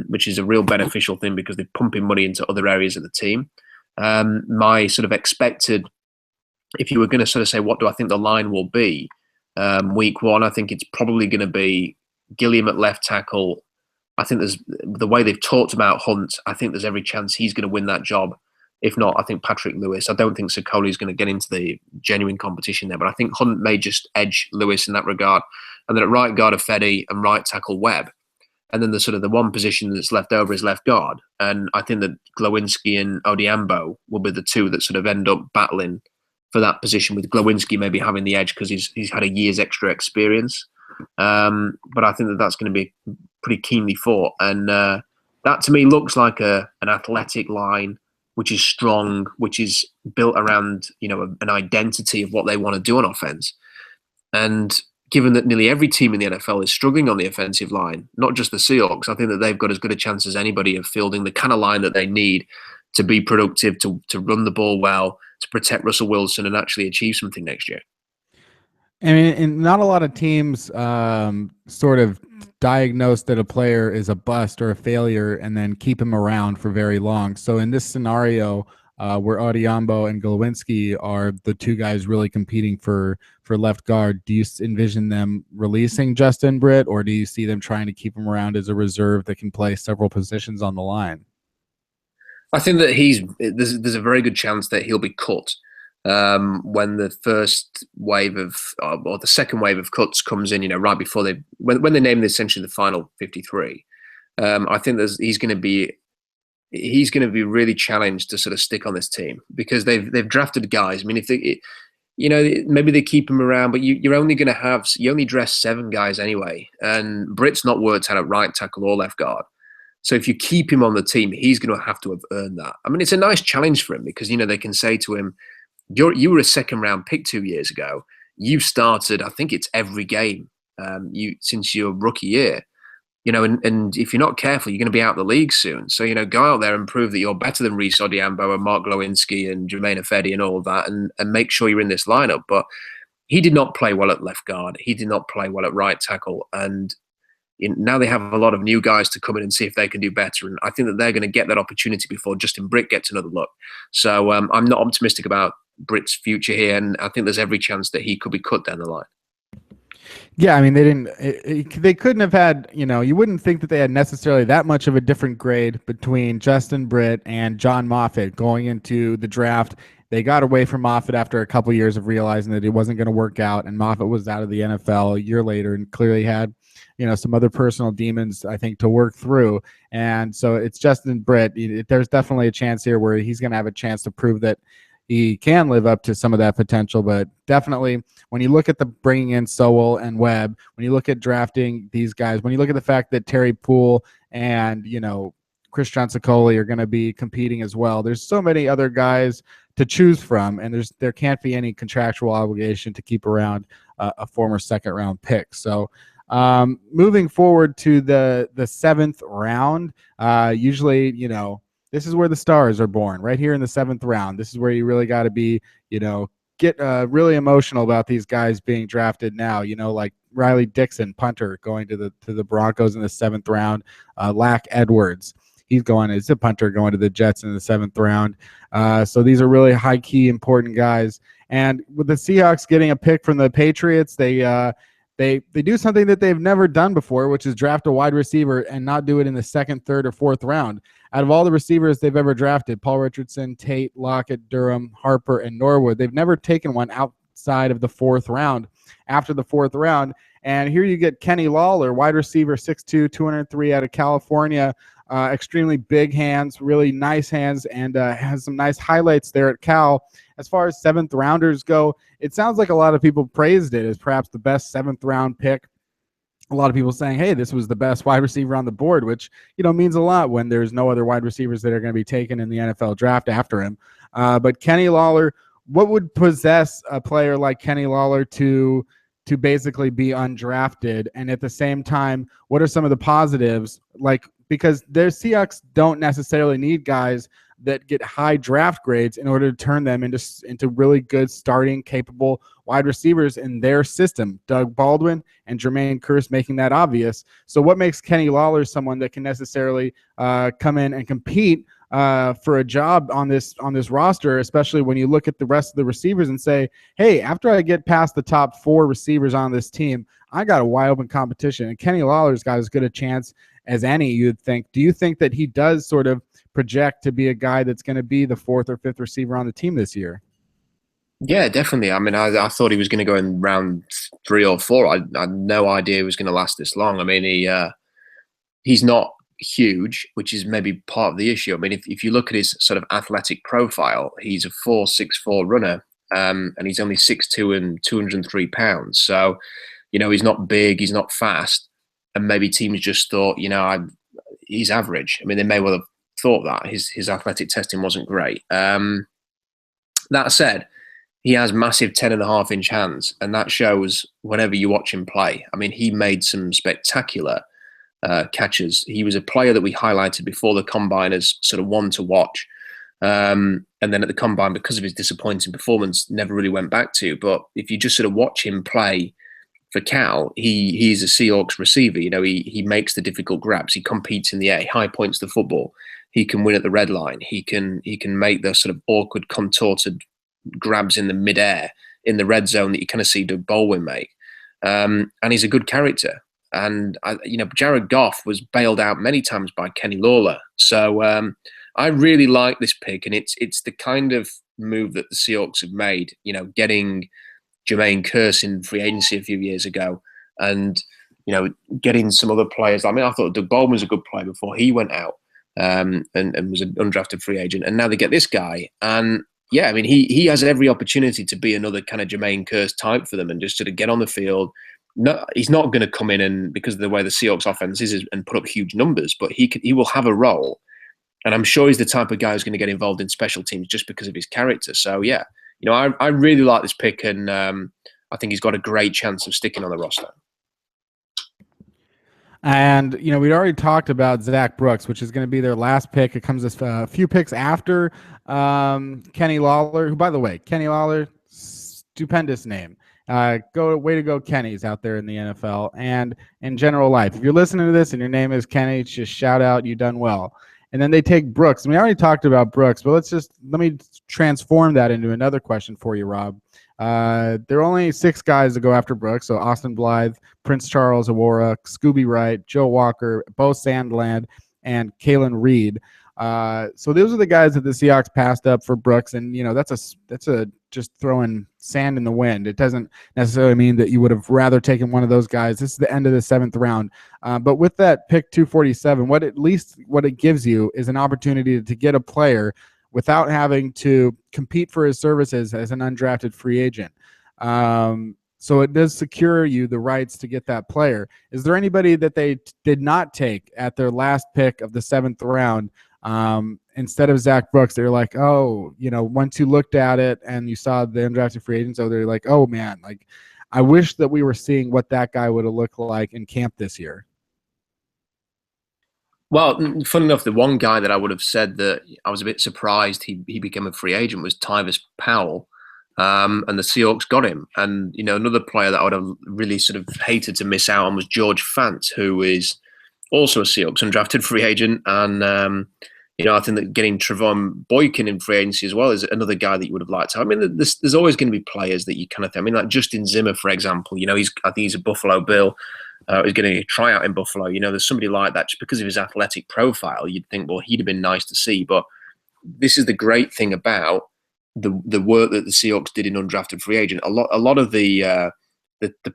which is a real beneficial thing because they're pumping money into other areas of the team. My sort of expected, if you were going to sort of say, what do I think the line will be week one, I think it's probably going to be Gilliam at left tackle. I think there's the way they've talked about Hunt, I think there's every chance he's going to win that job. If not, I think Patrick Lewis. I don't think Sokoli is going to get into the genuine competition there, but I think Hunt may just edge Lewis in that regard. And then at right guard, Ifedi, and right tackle, Webb. And then the one position that's left over is left guard. And I think that Glowinski and Odiambo will be the two that sort of end up battling for that position, with Glowinski maybe having the edge because he's had a year's extra experience. But I think that that's going to be pretty keenly fought. And that to me looks like an athletic line, which is strong, which is built around, an identity of what they want to do on offense. And given that nearly every team in the NFL is struggling on the offensive line, not just the Seahawks, I think that they've got as good a chance as anybody of fielding the kind of line that they need to be productive, to run the ball well, to protect Russell Wilson and actually achieve something next year. I mean, and not a lot of teams sort of diagnose that a player is a bust or a failure and then keep him around for very long. So in this scenario where Odiambo and Glowinski are the two guys really competing for left guard, do you envision them releasing Justin Britt, or do you see them trying to keep him around as a reserve that can play several positions on the line? I think that there's a very good chance that he'll be cut when the first wave of or the second wave of cuts comes in. Right before when they name essentially the final 53. I think he's going to be really challenged to sort of stick on this team because they've drafted guys. I mean, if they, maybe they keep him around, but you only dress 7 guys anyway, and Britt's not worked out at right tackle or left guard. So if you keep him on the team, he's going to have earned that. I mean, it's a nice challenge for him because, they can say to him, you were a second round pick 2 years ago. You've started, I think it's every game since your rookie year, and if you're not careful, you're going to be out of the league soon. So, go out there and prove that you're better than Reece Odiambo and Mark Glowinski and Jermaine Ifedi and all of that, and make sure you're in this lineup. But he did not play well at left guard. He did not play well at right tackle. And now they have a lot of new guys to come in and see if they can do better. And I think that they're going to get that opportunity before Justin Britt gets another look. So I'm not optimistic about Britt's future here. And I think there's every chance that he could be cut down the line. Yeah, I mean, they couldn't have had, you wouldn't think that they had necessarily that much of a different grade between Justin Britt and John Moffitt going into the draft. They got away from Moffitt after a couple years of realizing that it wasn't going to work out, and Moffitt was out of the NFL a year later and clearly had, some other personal demons, I think, to work through. And so it's Justin Britt. There's definitely a chance here where he's going to have a chance to prove that he can live up to some of that potential. But definitely when you look at the bringing in Sowell and Webb, when you look at drafting these guys, when you look at the fact that Terry Poole and, Christian Sokoli are going to be competing as well, there's so many other guys to choose from, and there can't be any contractual obligation to keep around a former second round pick. So moving forward to the 7th round, usually, this is where the stars are born, right here in the 7th round. This is where you really got to be, get really emotional about these guys being drafted now. Like Riley Dixon, punter, going to the Broncos in the 7th round. Lack Edwards, he's a punter going to the Jets in the 7th round. So these are really high key important guys. And with the Seahawks getting a pick from the Patriots, they do something that they've never done before, which is draft a wide receiver and not do it in the 2nd, 3rd, or 4th round. Out of all the receivers they've ever drafted, Paul Richardson, Tate, Lockett, Durham, Harper, and Norwood, they've never taken one outside of the 4th round. After the 4th round, and here you get Kenny Lawler, wide receiver, 6'2", 203 out of California. Extremely big hands, really nice hands, and has some nice highlights there at Cal. As far as 7th rounders go, it sounds like a lot of people praised it as perhaps the best 7th round pick. A lot of people saying, hey, this was the best wide receiver on the board, which, means a lot when there's no other wide receivers that are going to be taken in the NFL draft after him. But Kenny Lawler, what would possess a player like Kenny Lawler to basically be undrafted? And at the same time, what are some of the positives? Because their Seahawks don't necessarily need guys that get high draft grades in order to turn them into really good starting capable wide receivers in their system. Doug Baldwin and Jermaine Kearse making that obvious. So what makes Kenny Lawler someone that can necessarily come in and compete for a job on this roster, especially when you look at the rest of the receivers and say, hey, after I get past the top 4 receivers on this team, I got a wide open competition, and Kenny Lawler's got as good a chance as any, you'd think. Do you think that he does sort of project to be a guy that's going to be the 4th or 5th receiver on the team this year? Yeah, definitely. I mean, I thought he was going to go in round 3 or 4. I had no idea he was going to last this long. I mean, he's not huge, which is maybe part of the issue. I mean, if you look at his sort of athletic profile, he's a 4.64 runner, and he's only 6'2" and 203 pounds. So, he's not big, he's not fast, and maybe teams just thought, he's average. I mean, they may well have thought that his athletic testing wasn't great. That said, he has massive 10.5-inch hands, and that shows whenever you watch him play. I mean, he made some spectacular catches. He was a player that we highlighted before the combine as sort of one to watch. And then at the combine, because of his disappointing performance, never really went back to. But if you just sort of watch him play for Cal, he's a Seahawks receiver. He makes the difficult grabs. He competes in the air. He high points the football. He can win at the red line. He can make the sort of awkward, contorted grabs in the midair in the red zone that you kind of see Doug Baldwin make. And he's a good character. And Jared Goff was bailed out many times by Kenny Lawler. So I really like this pick, and it's the kind of move that the Seahawks have made. Getting Jermaine Kearse in free agency a few years ago, and getting some other players. I mean, I thought Doug Baldwin was a good player before he went out, and was an undrafted free agent, and now they get this guy. And yeah, I mean, he has every opportunity to be another kind of Jermaine Kearse type for them, and just sort of get on the field. No, he's not going to come in and, because of the way the Seahawks offense is, and put up huge numbers, but he will have a role. And I'm sure he's the type of guy who's going to get involved in special teams just because of his character. So yeah, I really like this pick, and I think he's got a great chance of sticking on the roster. And, we'd already talked about Zach Brooks, which is going to be their last pick. It comes a few picks after Kenny Lawler, who, by the way, Kenny Lawler, stupendous name. Way to go, Kenny's out there in the NFL and in general life. If you're listening to this and your name is Kenny, just shout out, you done well. And then they take Brooks. And we already talked about Brooks, but let me transform that into another question for you, Rob. There are only 6 guys to go after Brooks. So Austin Blythe, Prince Charles Awora, Scooby Wright, Joe Walker, Bo Sandland, and Kalen Reed. So those are the guys that the Seahawks passed up for Brooks, and that's a just throwing sand in the wind. It doesn't necessarily mean that you would have rather taken one of those guys. This is the end of the 7th round, but with that pick 247, what it gives you is an opportunity to get a player without having to compete for his services as an undrafted free agent. So it does secure you the rights to get that player. Is there anybody that they did not take at their last pick of the 7th round? Instead of Zach Brooks, they're like, oh, once you looked at it and you saw the undrafted free agents, they're like, oh man, like I wish that we were seeing what that guy would have looked like in camp this year. Well, fun enough, the one guy that I would have said that I was a bit surprised he became a free agent was Tyvis Powell. And the Seahawks got him. And, you know, another player that I would have really sort of hated to miss out on was George Fant, who is also a Seahawks undrafted free agent. And, you know, I think that getting Trevon Boykin in free agency as well is another guy that you would have liked to have. I mean, there's always going to be players that you kind of think. I mean, like Justin Zimmer, for example, you know, I think he's a Buffalo Bill. He's getting a tryout in Buffalo. You know, there's somebody like that just because of his athletic profile. You'd think, well, he'd have been nice to see. But this is the great thing about the work that the Seahawks did in undrafted free agent. A lot of the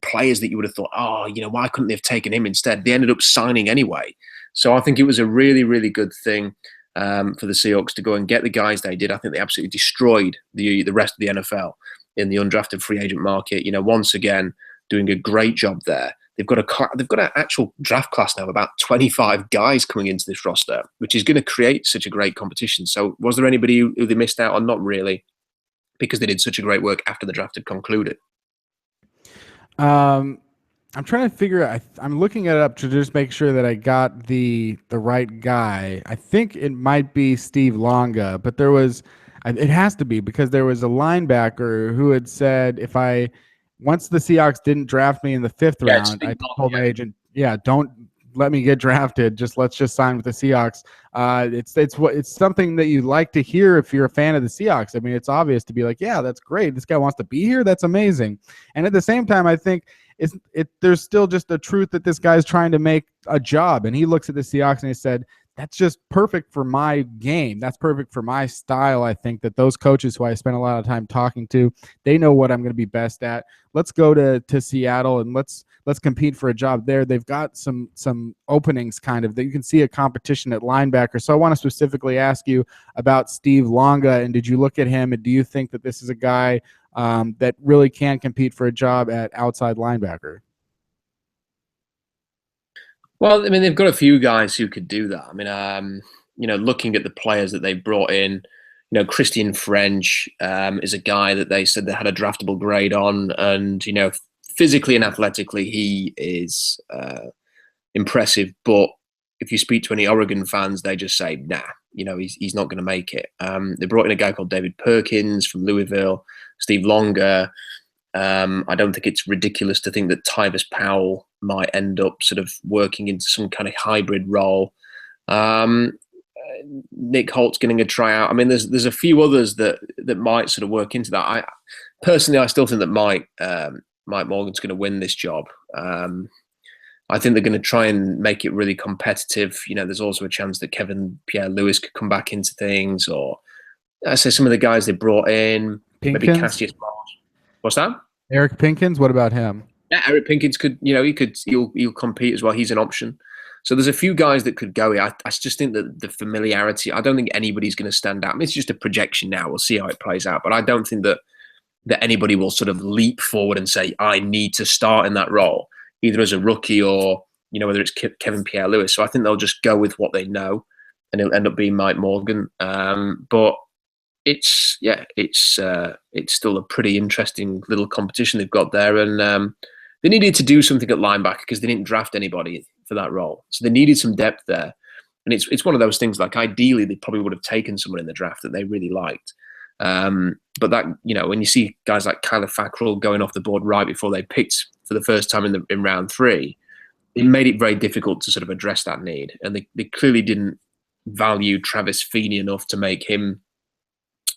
players that you would have thought, oh, you know, why couldn't they have taken him instead? They ended up signing anyway. So I think it was a really, really good thing for the Seahawks to go and get the guys they did. I think they absolutely destroyed the rest of the NFL in the undrafted free agent market. You know, once again, doing a great job there. They've got an actual draft class now of about 25 guys coming into this roster, which is going to create such a great competition. So was there anybody who they missed out on? Not really, because they did such a great work after the draft had concluded. I'm trying to figure out. I'm looking it up to just make sure that I got the right guy. I think it might be Steve Longa, but it has to be, because there was a linebacker who had said, once the Seahawks didn't draft me in the 5th round, I told my agent, don't let me get drafted. Let's just sign with the Seahawks. It's something that you like to hear if you're a fan of the Seahawks. I mean, it's obvious to be like, yeah, that's great. This guy wants to be here. That's amazing. And at the same time, I think there's still just the truth that this guy's trying to make a job. And he looks at the Seahawks and he said, that's just perfect for my game. That's perfect for my style. I think that those coaches who I spent a lot of time talking to, they know what I'm going to be best at. Let's go to Seattle and let's compete for a job there. They've got some openings kind of that you can see a competition at linebacker. So I want to specifically ask you about Steve Longa, and did you look at him and do you think that this is a guy that really can compete for a job at outside linebacker? Well, I mean, they've got a few guys who could do that. I mean, you know, looking at the players that they brought in, you know, Christian French is a guy that they said they had a draftable grade on, and, you know, physically and athletically, he is impressive. But if you speak to any Oregon fans, they just say, nah, you know, he's not going to make it. They brought in a guy called David Perkins from Louisville, Steve Longa. I don't think it's ridiculous to think that Tyvis Powell might end up sort of working into some kind of hybrid role. Nick Holt's getting a tryout. I mean, there's a few others that might sort of work into that. I still think that Mike Morgan's going to win this job. I think they're going to try and make it really competitive. You know, there's also a chance that Kevin Pierre-Louis could come back into things, or I say some of the guys they brought in, Pinkins? maybe Cassius Marsh. What's that? Eric Pinkins. What about him? Yeah, Eric Pinkins could. You know, he'll compete as well. He's an option. So there's a few guys that could go. I just think that the familiarity. I don't think anybody's going to stand out. I mean, it's just a projection now. We'll see how it plays out. But I don't think that anybody will sort of leap forward and say, I need to start in that role, either as a rookie or, you know, whether it's Kevin Pierre-Louis. So I think they'll just go with what they know, and it'll end up being Mike Morgan. But it's still a pretty interesting little competition they've got there, and they needed to do something at linebacker because they didn't draft anybody for that role, so they needed some depth there. And it's one of those things, like, ideally they probably would have taken someone in the draft that they really liked, but that, you know, when you see guys like Kyler Fackrell going off the board right before they picked for the first time in round 3, it made it very difficult to sort of address that need, and they clearly didn't value Travis Feeney enough to make him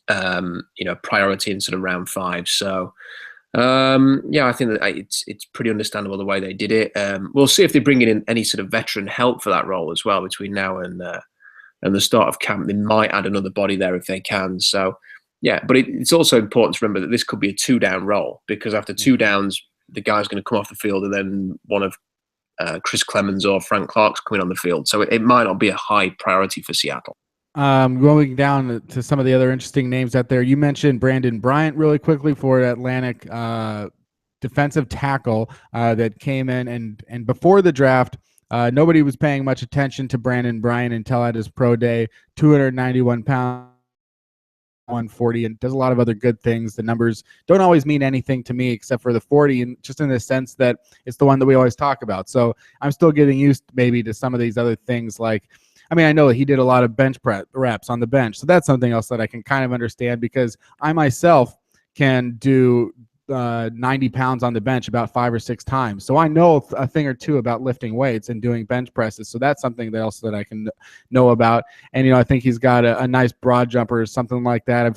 you know, priority in sort of round 5. So I think that it's pretty understandable the way they did it. We'll see if they bring in any sort of veteran help for that role as well between now and the start of camp. They might add another body there if they can. So yeah, but it's also important to remember that this could be a 2-down role, because after 2 downs, the guy's going to come off the field, and then one of Chris Clemens or Frank Clark's coming on the field. So it might not be a high priority for Seattle. Going down to some of the other interesting names out there, you mentioned Brandon Bryant really quickly for Atlantic defensive tackle that came in, and before the draft, nobody was paying much attention to Brandon Bryant until at his pro day. 291 pounds, 140, and does a lot of other good things. The numbers don't always mean anything to me except for the 40, and just in the sense that it's the one that we always talk about. So I'm still getting used maybe to some of these other things, like, I mean, I know that he did a lot of bench prep reps on the bench. So that's something else that I can kind of understand, because I myself can do 90 pounds on the bench about 5 or 6 times. So I know a thing or two about lifting weights and doing bench presses. So that's something that I can know about. And, I think he's got a nice broad jumper or something like that.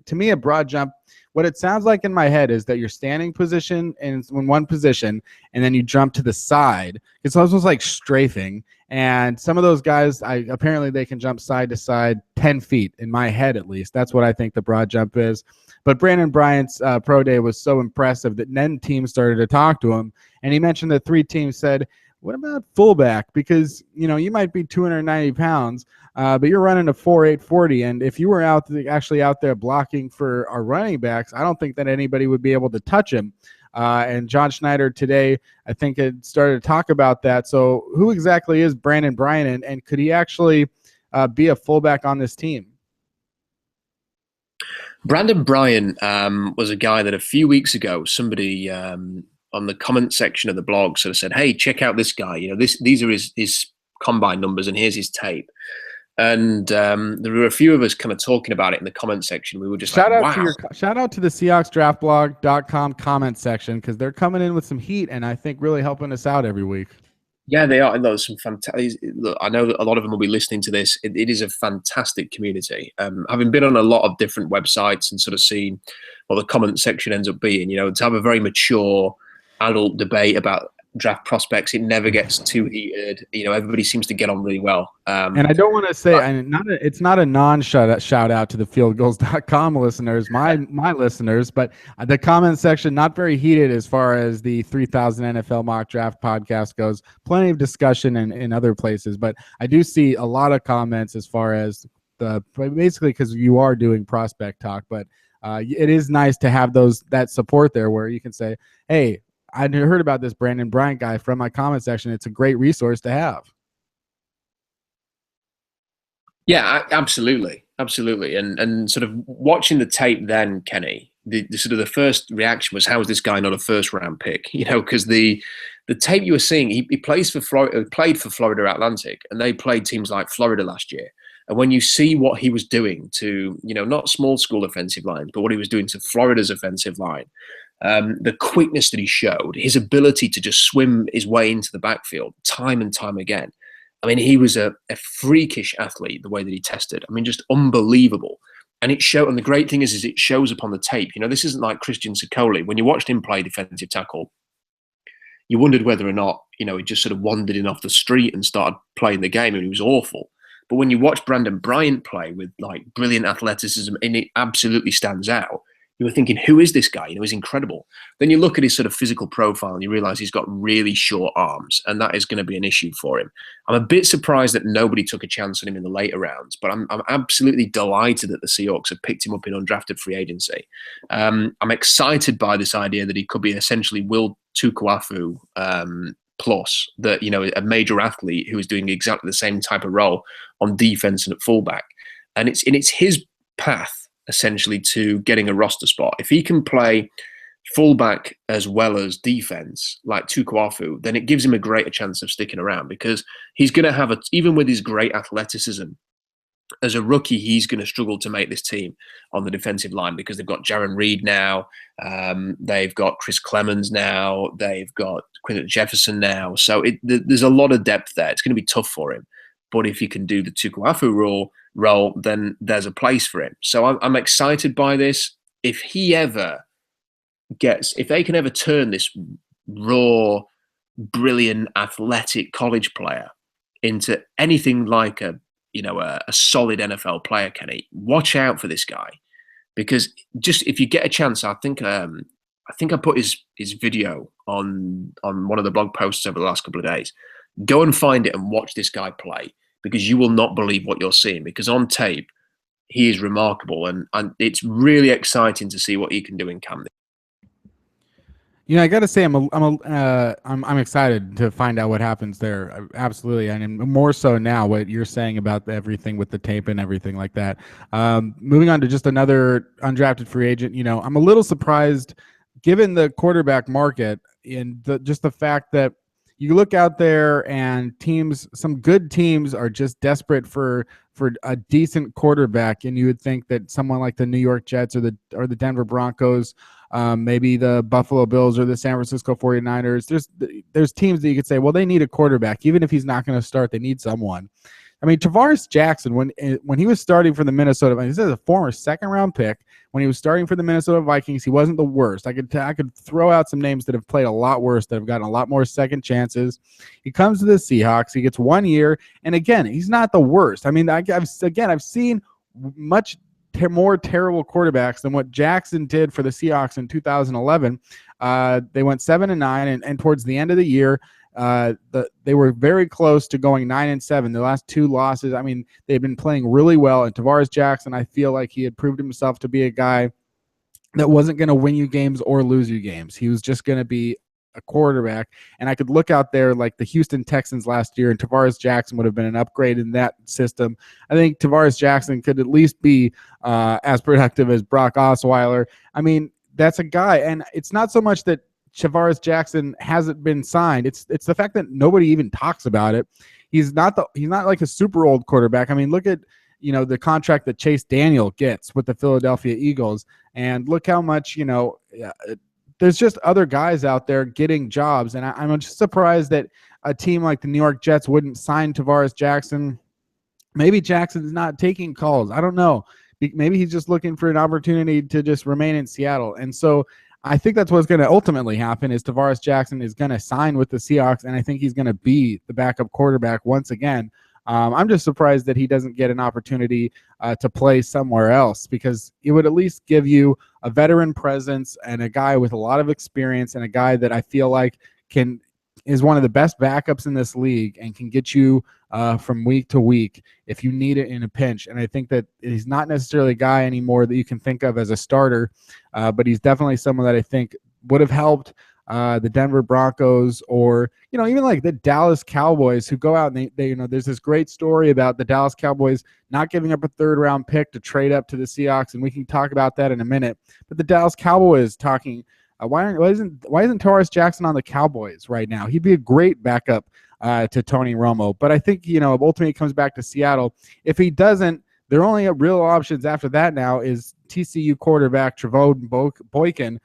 To me, a broad jump, what it sounds like in my head is that you're standing position in one position and then you jump to the side. It's almost like strafing. And some of those guys, apparently they can jump side to side 10 feet in my head, at least. That's what I think the broad jump is. But Brandon Bryant's pro day was so impressive that then teams started to talk to him. And he mentioned that 3 teams said, what about fullback? Because, you might be 290 pounds, but you're running a 4.8 40. And if you were actually out there blocking for our running backs, I don't think that anybody would be able to touch him. And John Schneider today, I think, had started to talk about that. So who exactly is Brandon Bryant, and could he actually be a fullback on this team? Brandon Bryant was a guy that a few weeks ago, somebody on the comment section of the blog sort of said, hey, check out this guy. These are his combine numbers, and here's his tape. And there were a few of us kind of talking about it in the comment section. We were just shout out to the SeahawksDraftBlog.com comment section, because they're coming in with some heat and I think really helping us out every week. Yeah, they are. There's some fantastic. I know that a lot of them will be listening to this. It is a fantastic community. Having been on a lot of different websites and sort of seen what the comment section ends up being, to have a very mature adult debate about draft prospects, it never gets too heated. Everybody seems to get on really well. And I don't want to say it's not a shout out to the fieldgoals.com listeners, my listeners, but the comment section, not very heated as far as the 3000 NFL mock draft podcast goes. Plenty of discussion in other places, but I do see a lot of comments as far as basically because you are doing prospect talk, but it is nice to have that support there where you can say, hey, I heard about this Brandon Bryant guy from my comment section. It's a great resource to have. Yeah, absolutely. Absolutely. And sort of watching the tape then, Kenny, the sort of the first reaction was, how is this guy not a first round pick? Because the tape you were seeing, he played for Florida Atlantic, and they played teams like Florida last year. And when you see what he was doing to, not small school offensive lines, but what he was doing to Florida's offensive line, the quickness that he showed, his ability to just swim his way into the backfield time and time again. I mean, he was a freakish athlete, the way that he tested. I mean, just unbelievable. And it showed. And the great thing is it shows up on the tape. This isn't like Christian Sokoli. When you watched him play defensive tackle, you wondered whether or not, he just sort of wandered in off the street and started playing the game, and he was awful. But when you watch Brandon Bryant play with like brilliant athleticism, and it absolutely stands out, you were thinking, who is this guy? He's incredible. Then you look at his sort of physical profile and you realize he's got really short arms, and that is going to be an issue for him. I'm a bit surprised that nobody took a chance on him in the later rounds, but I'm absolutely delighted that the Seahawks have picked him up in undrafted free agency. I'm excited by this idea that he could be essentially Will Tukuafu plus, that, a major athlete who is doing exactly the same type of role on defense and at fullback. And it's his path, essentially, to getting a roster spot. If he can play fullback as well as defense like Tukuafu, then it gives him a greater chance of sticking around, because he's going to have even with his great athleticism, as a rookie, he's going to struggle to make this team on the defensive line, because they've got Jaron Reed now, they've got Chris Clemens now, they've got Quinton Jefferson now. So there's a lot of depth there. It's going to be tough for him. But if he can do the Tukuafu role, then there's a place for him. So I'm excited by this. If they can ever turn this raw, brilliant, athletic college player into anything like a solid NFL player, Kenny, watch out for this guy, because just if you get a chance, I think I put his video on one of the blog posts over the last couple of days. Go and find it and watch this guy play, because you will not believe what you're seeing, because on tape, he is remarkable, and it's really exciting to see what he can do in Camden. I got to say, I'm excited to find out what happens there. Absolutely, and more so now what you're saying about everything with the tape and everything like that. Moving on to just another undrafted free agent. I'm a little surprised, given the quarterback market, and just the fact that you look out there and teams, some good teams are just desperate for a decent quarterback, and you would think that someone like the New York Jets or the Denver Broncos, maybe the Buffalo Bills or the San Francisco 49ers, there's teams that you could say, well, they need a quarterback. Even if he's not going to start, they need someone. I mean, Tavares Jackson, when he was starting for the Minnesota Vikings, this is a former second-round pick. When he was starting for the Minnesota Vikings, he wasn't the worst. I could throw out some names that have played a lot worse, that have gotten a lot more second chances. He comes to the Seahawks. He gets 1 year, and again, he's not the worst. I mean, I've seen much more terrible quarterbacks than what Jackson did for the Seahawks in 2011. They went 7-9, and towards the end of the year, they were very close to going 9-7. The last two losses, I mean, they've been playing really well. And Tavares Jackson, I feel like he had proved himself to be a guy that wasn't going to win you games or lose you games. He was just going to be a quarterback. And I could look out there like the Houston Texans last year, and Tavares Jackson would have been an upgrade in that system. I think Tavares Jackson could at least be as productive as Brock Osweiler. I mean, that's a guy, and it's not so much that Tavares Jackson hasn't been signed. It's the fact that nobody even talks about it. He's not like a super old quarterback. I mean, look at the contract that Chase Daniel gets with the Philadelphia Eagles, and look how much there's just other guys out there getting jobs, and I'm just surprised that a team like the New York Jets wouldn't sign Tavares Jackson. Maybe Jackson's not taking calls. I don't know. Maybe he's just looking for an opportunity to just remain in Seattle, and so I think that's what's going to ultimately happen is Tavares Jackson is going to sign with the Seahawks, and I think he's going to be the backup quarterback once again. I'm just surprised that he doesn't get an opportunity to play somewhere else, because it would at least give you a veteran presence and a guy with a lot of experience, and a guy that I feel like is one of the best backups in this league and can get you from week to week if you need it in a pinch. And I think that he's not necessarily a guy anymore that you can think of as a starter, but he's definitely someone that I think would have helped the Denver Broncos, or even like the Dallas Cowboys, who go out and they there's this great story about the Dallas Cowboys not giving up a third-round pick to trade up to the Seahawks, and we can talk about that in a minute. But the Dallas Cowboys talking. Why isn't Tavares Jackson on the Cowboys right now? He'd be a great backup to Tony Romo. But I think, ultimately it comes back to Seattle. If he doesn't, their only real options after that now is TCU quarterback Trevone Boykin,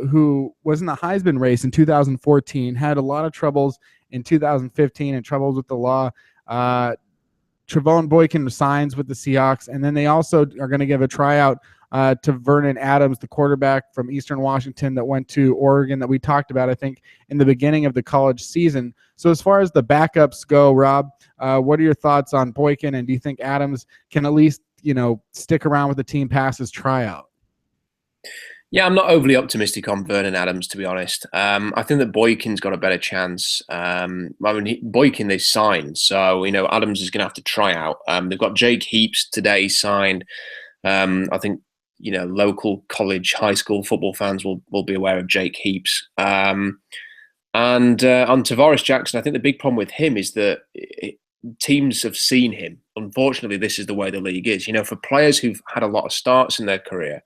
who was in the Heisman race in 2014, had a lot of troubles in 2015 and troubles with the law. Trevone Boykin signs with the Seahawks, and then they also are going to give a tryout to Vernon Adams, the quarterback from Eastern Washington that went to Oregon that we talked about, I think, in the beginning of the college season. So as far as the backups go, Rob, what are your thoughts on Boykin, and do you think Adams can at least, stick around with the team past his tryout? Yeah, I'm not overly optimistic on Vernon Adams, to be honest. I think that Boykin's got a better chance. Boykin they signed, so Adams is going to have to try out. They've got Jake Heaps today signed. I think local college, high school football fans will be aware of Jake Heaps. And on Tavares Jackson, I think the big problem with him is that teams have seen him. Unfortunately, this is the way the league is. For players who've had a lot of starts in their career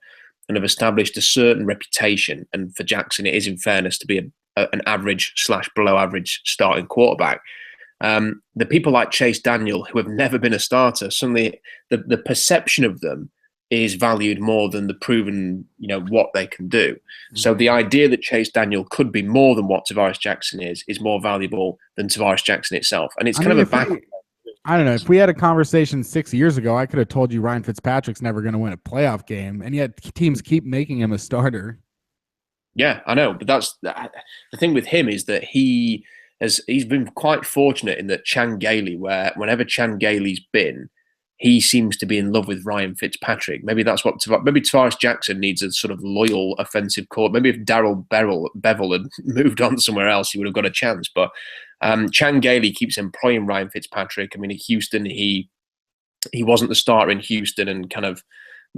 and have established a certain reputation, and for Jackson, it is in fairness to be an average / below average starting quarterback. The people like Chase Daniel, who have never been a starter, suddenly the perception of them is valued more than the proven, what they can do. Mm-hmm. So the idea that Chase Daniel could be more than what Tavares Jackson is more valuable than Tavares Jackson itself. And it's kind of a back. I don't know. If we had a conversation 6 years ago, I could have told you Ryan Fitzpatrick's never going to win a playoff game, and yet teams keep making him a starter. Yeah, I know. But that's the thing with him, is that he's been quite fortunate in that Chan Gailey, where whenever Chan Gailey's been, he seems to be in love with Ryan Fitzpatrick. Maybe that's maybe Tavares Jackson needs a sort of loyal offensive core. Maybe if Darrell Bevel had moved on somewhere else, he would have got a chance. But Chan Gailey keeps employing Ryan Fitzpatrick. I mean, in Houston, he wasn't the starter in Houston and kind of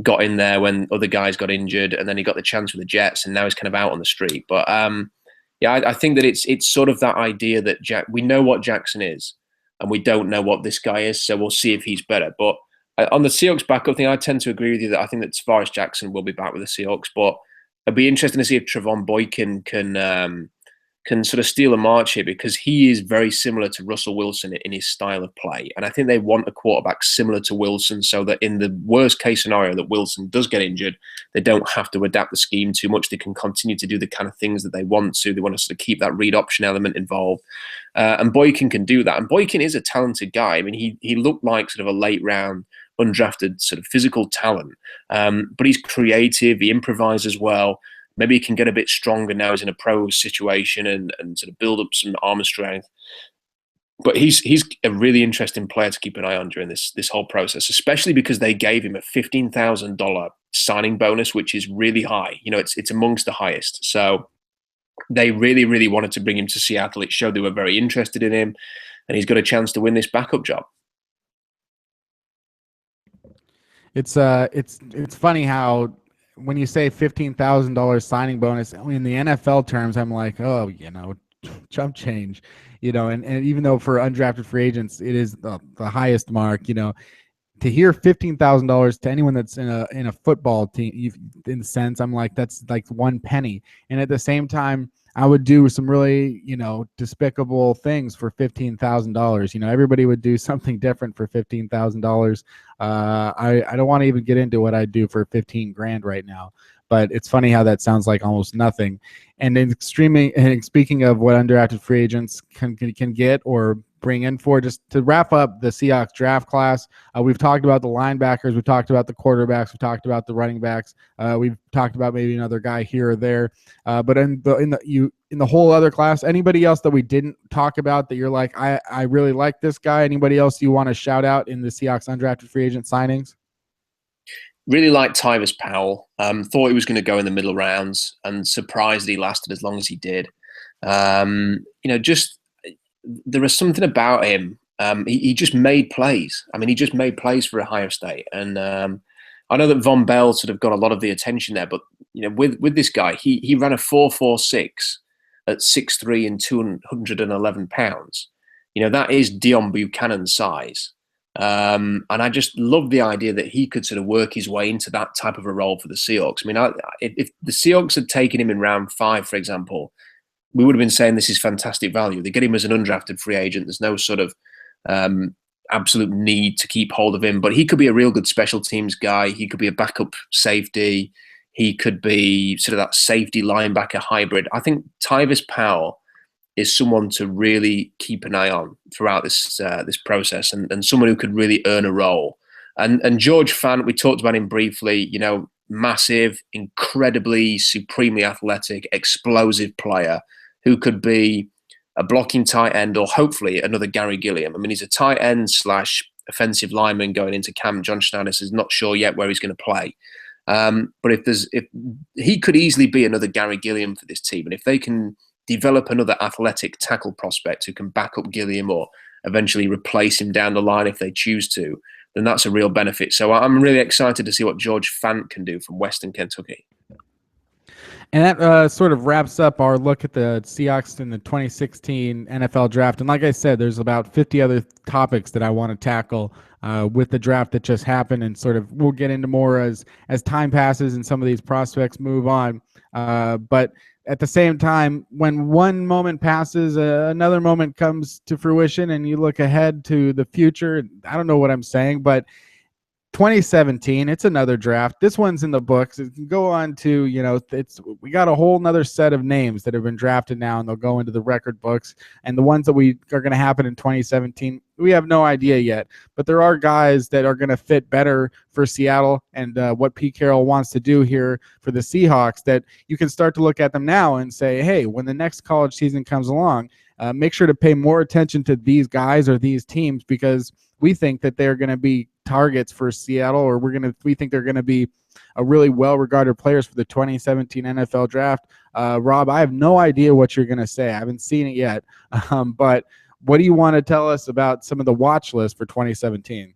got in there when other guys got injured, and then he got the chance with the Jets, and now he's kind of out on the street. But I think that it's sort of that idea that we know what Jackson is, and we don't know what this guy is, so we'll see if he's better. But on the Seahawks backup thing, I tend to agree with you that I think that Tavares Jackson will be back with the Seahawks, but it'd be interesting to see if Trevone Boykin can can sort of steal a march here, because he is very similar to Russell Wilson in his style of play. And I think they want a quarterback similar to Wilson, so that in the worst case scenario that Wilson does get injured, they don't have to adapt the scheme too much. They can continue to do the kind of things that they want to. They want to sort of keep that read option element involved. And Boykin can do that. And Boykin is a talented guy. I mean, he looked like sort of a late round, undrafted sort of physical talent. But he's creative. He improvises well. Maybe he can get a bit stronger now he's in a pro situation and sort of build up some armor strength. But he's a really interesting player to keep an eye on during this whole process, especially because they gave him a $15,000 signing bonus, which is really high. You know, it's amongst the highest. So they really, really wanted to bring him to Seattle. It showed they were very interested in him, and he's got a chance to win this backup job. It's funny how when you say $15,000 signing bonus in the NFL terms, I'm like, oh, chump change, and even though for undrafted free agents, it is the highest mark, to hear $15,000 to anyone that's in a football team, in a sense, I'm like, that's like one penny. And at the same time, I would do some really, despicable things for $15,000. Everybody would do something different for $15,000. I don't want to even get into what I do for 15 grand right now, but it's funny how that sounds like almost nothing. And speaking of what undrafted free agents can get or bring in for, just to wrap up the Seahawks draft class, we've talked about the linebackers, we've talked about the quarterbacks, we've talked about the running backs, we've talked about maybe another guy here or there, but in the whole other class, anybody else that we didn't talk about that you're like, I really like this guy? Anybody else you want to shout out in the Seahawks undrafted free agent signings? Really liked Tyvis Powell. Thought he was going to go in the middle rounds, and surprised he lasted as long as he did. Just there was something about him. He just made plays. I mean, he just made plays for Ohio State. And I know that Von Bell sort of got a lot of the attention there, but with this guy, he ran a 4.46 at 6'3" and 211 pounds. That is Dion Buchanan size. And I just love the idea that he could sort of work his way into that type of a role for the Seahawks. I mean, if the Seahawks had taken him in round 5, for example, we would have been saying this is fantastic value. They get him as an undrafted free agent. There's no sort of absolute need to keep hold of him, but he could be a real good special teams guy. He could be a backup safety. He could be sort of that safety linebacker hybrid. I think Tyvis Powell is someone to really keep an eye on throughout this process, and someone who could really earn a role. And George Fant, we talked about him briefly, massive, incredibly, supremely athletic, explosive player who could be a blocking tight end, or hopefully another Gary Gilliam. I mean, he's a tight end / offensive lineman going into camp. John Schneider is not sure yet where he's going to play. But if he could easily be another Gary Gilliam for this team, and if they can develop another athletic tackle prospect who can back up Gilliam or eventually replace him down the line if they choose to, then that's a real benefit. So I'm really excited to see what George Fant can do from Western Kentucky. And that sort of wraps up our look at the Seahawks in the 2016 NFL draft. And like I said, there's about 50 other topics that I want to tackle with the draft that just happened, and sort of we'll get into more as time passes and some of these prospects move on. But at the same time, when one moment passes, another moment comes to fruition, and you look ahead to the future. I don't know what I'm saying, but 2017, it's another draft. This one's in the books. It can go on to, we got a whole nother set of names that have been drafted now, and they'll go into the record books. And the ones that are going to happen in 2017, we have no idea yet. But there are guys that are going to fit better for Seattle and what Pete Carroll wants to do here for the Seahawks, that you can start to look at them now and say, hey, when the next college season comes along, make sure to pay more attention to these guys or these teams, because we think that they're going to be targets for Seattle, or we think they're going to be a really well-regarded players for the 2017 NFL draft. Rob, I have no idea what you're going to say. I haven't seen it yet. But what do you want to tell us about some of the watch list for 2017?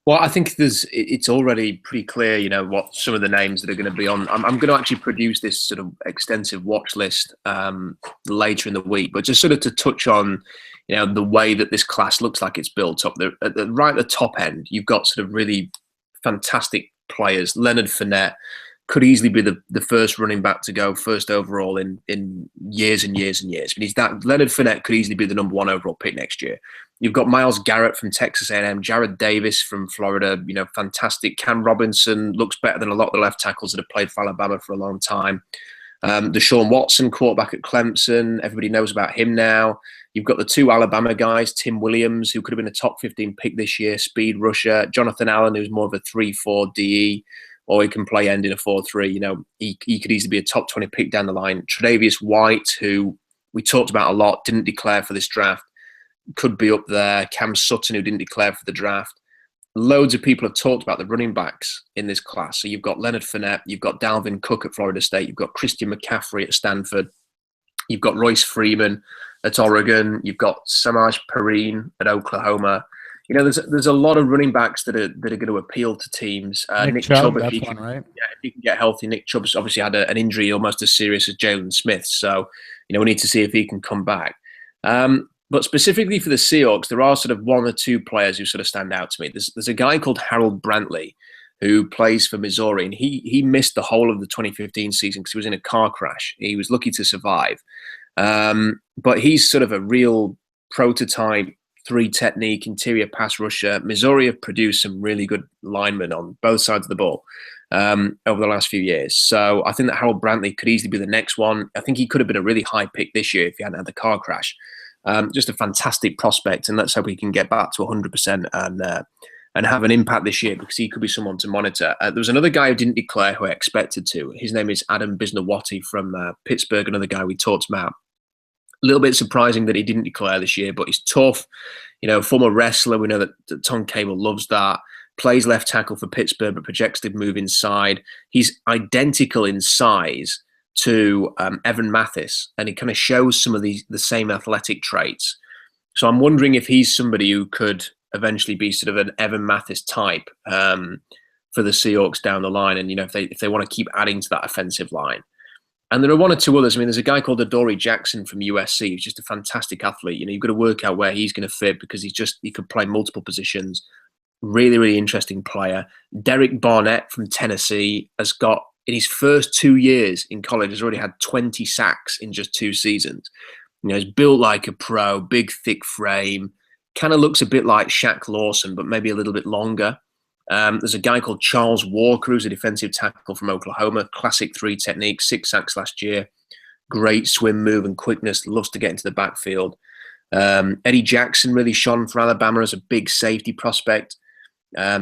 Well, I think it's already pretty clear, what some of the names that are going to be on. I'm going to actually produce this sort of extensive watch list later in the week, but just sort of to touch on, the way that this class looks like it's built up. Right at the top end, you've got sort of really fantastic players: Leonard Fournette, could easily be the first running back to go first overall in years and years and years. But Leonard Fournette could easily be the number 1 overall pick next year. You've got Myles Garrett from Texas A&M, Jared Davis from Florida, fantastic. Cam Robinson looks better than a lot of the left tackles that have played for Alabama for a long time. Deshaun Watson, quarterback at Clemson, everybody knows about him now. You've got the 2 Alabama guys, Tim Williams, who could have been a top 15 pick this year, speed rusher. Jonathan Allen, who's more of a 3-4 DE, or he can play end in a 4-3. He could easily be a top 20 pick down the line. Tre'Davious White, who we talked about a lot, didn't declare for this draft, could be up there. Cam Sutton, who didn't declare for the draft. Loads of people have talked about the running backs in this class. So you've got Leonard Fournette, you've got Dalvin Cook at Florida State, you've got Christian McCaffrey at Stanford, you've got Royce Freeman at Oregon, you've got Samaj Perine at Oklahoma. There's a lot of running backs that are going to appeal to teams. Nick Chubb, that's one, right? Yeah, if he can get healthy. Nick Chubb's obviously had an injury almost as serious as Jalen Smith, so we need to see if he can come back. But specifically for the Seahawks, there are sort of 1 or 2 players who sort of stand out to me. There's a guy called Harold Brantley who plays for Missouri, and he missed the whole of the 2015 season because he was in a car crash. He was lucky to survive. But he's sort of a real prototype 3-technique interior pass rusher. Missouri have produced some really good linemen on both sides of the ball over the last few years. So I think that Harold Brantley could easily be the next one. I think he could have been a really high pick this year if he hadn't had the car crash. Just a fantastic prospect, and let's hope he can get back to 100% and have an impact this year, because he could be someone to monitor. There was another guy who didn't declare who I expected to. His name is Adam Bisnawati from Pittsburgh, another guy we talked about. A little bit surprising that he didn't declare this year, but he's tough. Former wrestler. We know that Tom Cable loves that. Plays left tackle for Pittsburgh, but projects to move inside. He's identical in size to Evan Mathis, and he kind of shows some of the same athletic traits. So I'm wondering if he's somebody who could eventually be sort of an Evan Mathis type for the Seahawks down the line, and if they want to keep adding to that offensive line. And there are 1 or 2 others. I mean, there's a guy called Adoree Jackson from USC, who's just a fantastic athlete. You've got to work out where he's going to fit, because he could play multiple positions. Really, really interesting player. Derek Barnett from Tennessee has got, in his first 2 years in college, has already had 20 sacks in just 2 seasons. He's built like a pro, big, thick frame. Kind of looks a bit like Shaq Lawson, but maybe a little bit longer. There's a guy called Charles Walker, who's a defensive tackle from Oklahoma. Classic 3 technique, 6 sacks last year. Great swim move and quickness. Loves to get into the backfield. Eddie Jackson really shone for Alabama as a big safety prospect.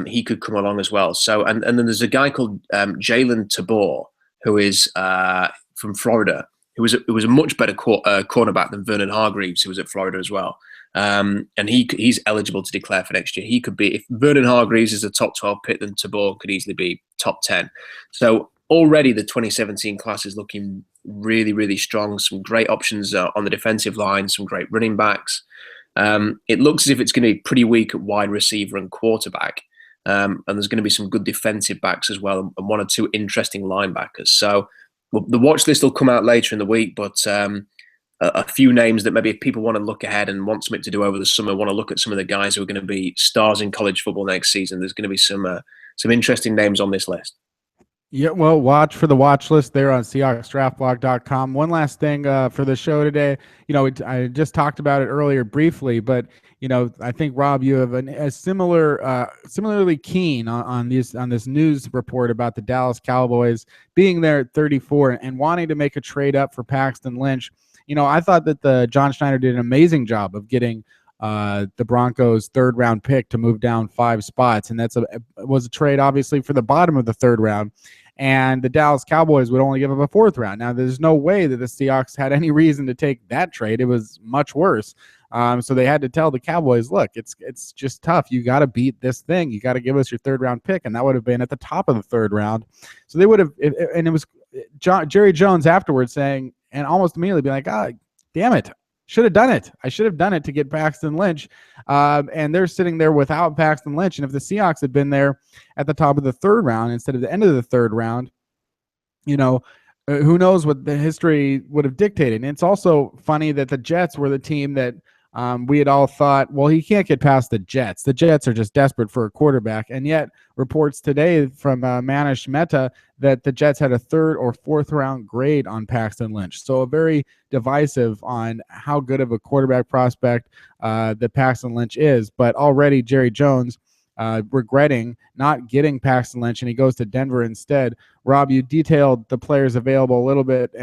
He could come along as well. So, and then there's a guy called Jalen Tabor, who is from Florida, who was a much better cornerback than Vernon Hargreaves, who was at Florida as well. And he's eligible to declare for next year. He could be, if Vernon Hargreaves is a top 12 pick, then Tabor could easily be top 10. So already the 2017 class is looking really, really strong. Some great options on the defensive line, some great running backs. It looks as if it's going to be pretty weak at wide receiver and quarterback. And there's going to be some good defensive backs as well, and 1 or 2 interesting linebackers. So the watch list will come out later in the week, but a few names that maybe if people want to look ahead and want something to do over the summer, want to look at some of the guys who are going to be stars in college football next season, there's going to be some interesting names on this list. Yeah, well, watch for the watch list there on SeahawksDraftBlog.com. One last thing for the show today. I just talked about it earlier briefly, but I think, Rob, you have a similarly keen on this news report about the Dallas Cowboys being there at 34 and wanting to make a trade up for Paxton Lynch. I thought that John Schneider did an amazing job of getting the Broncos' 3rd round pick to move down 5 spots, and was a trade obviously for the bottom of the 3rd round. And the Dallas Cowboys would only give up a 4th round. Now, there's no way that the Seahawks had any reason to take that trade. It was much worse. So they had to tell the Cowboys, look, it's just tough. You got to beat this thing. You got to give us your 3rd round pick. And that would have been at the top of the 3rd round. So they would have, and it was Jerry Jones afterwards saying, and almost immediately be like, damn it. Should have done it. I should have done it to get Paxton Lynch. And they're sitting there without Paxton Lynch. And if the Seahawks had been there at the top of the 3rd round instead of the end of the 3rd round, who knows what the history would have dictated. And it's also funny that the Jets were the team that we had all thought, well, he can't get past the Jets. The Jets are just desperate for a quarterback. And yet reports today from Manish Mehta that the Jets had a 3rd or 4th round grade on Paxton Lynch. So a very divisive on how good of a quarterback prospect that Paxton Lynch is. But already Jerry Jones regretting not getting Paxton Lynch, and he goes to Denver instead. Rob, you detailed the players available a little bit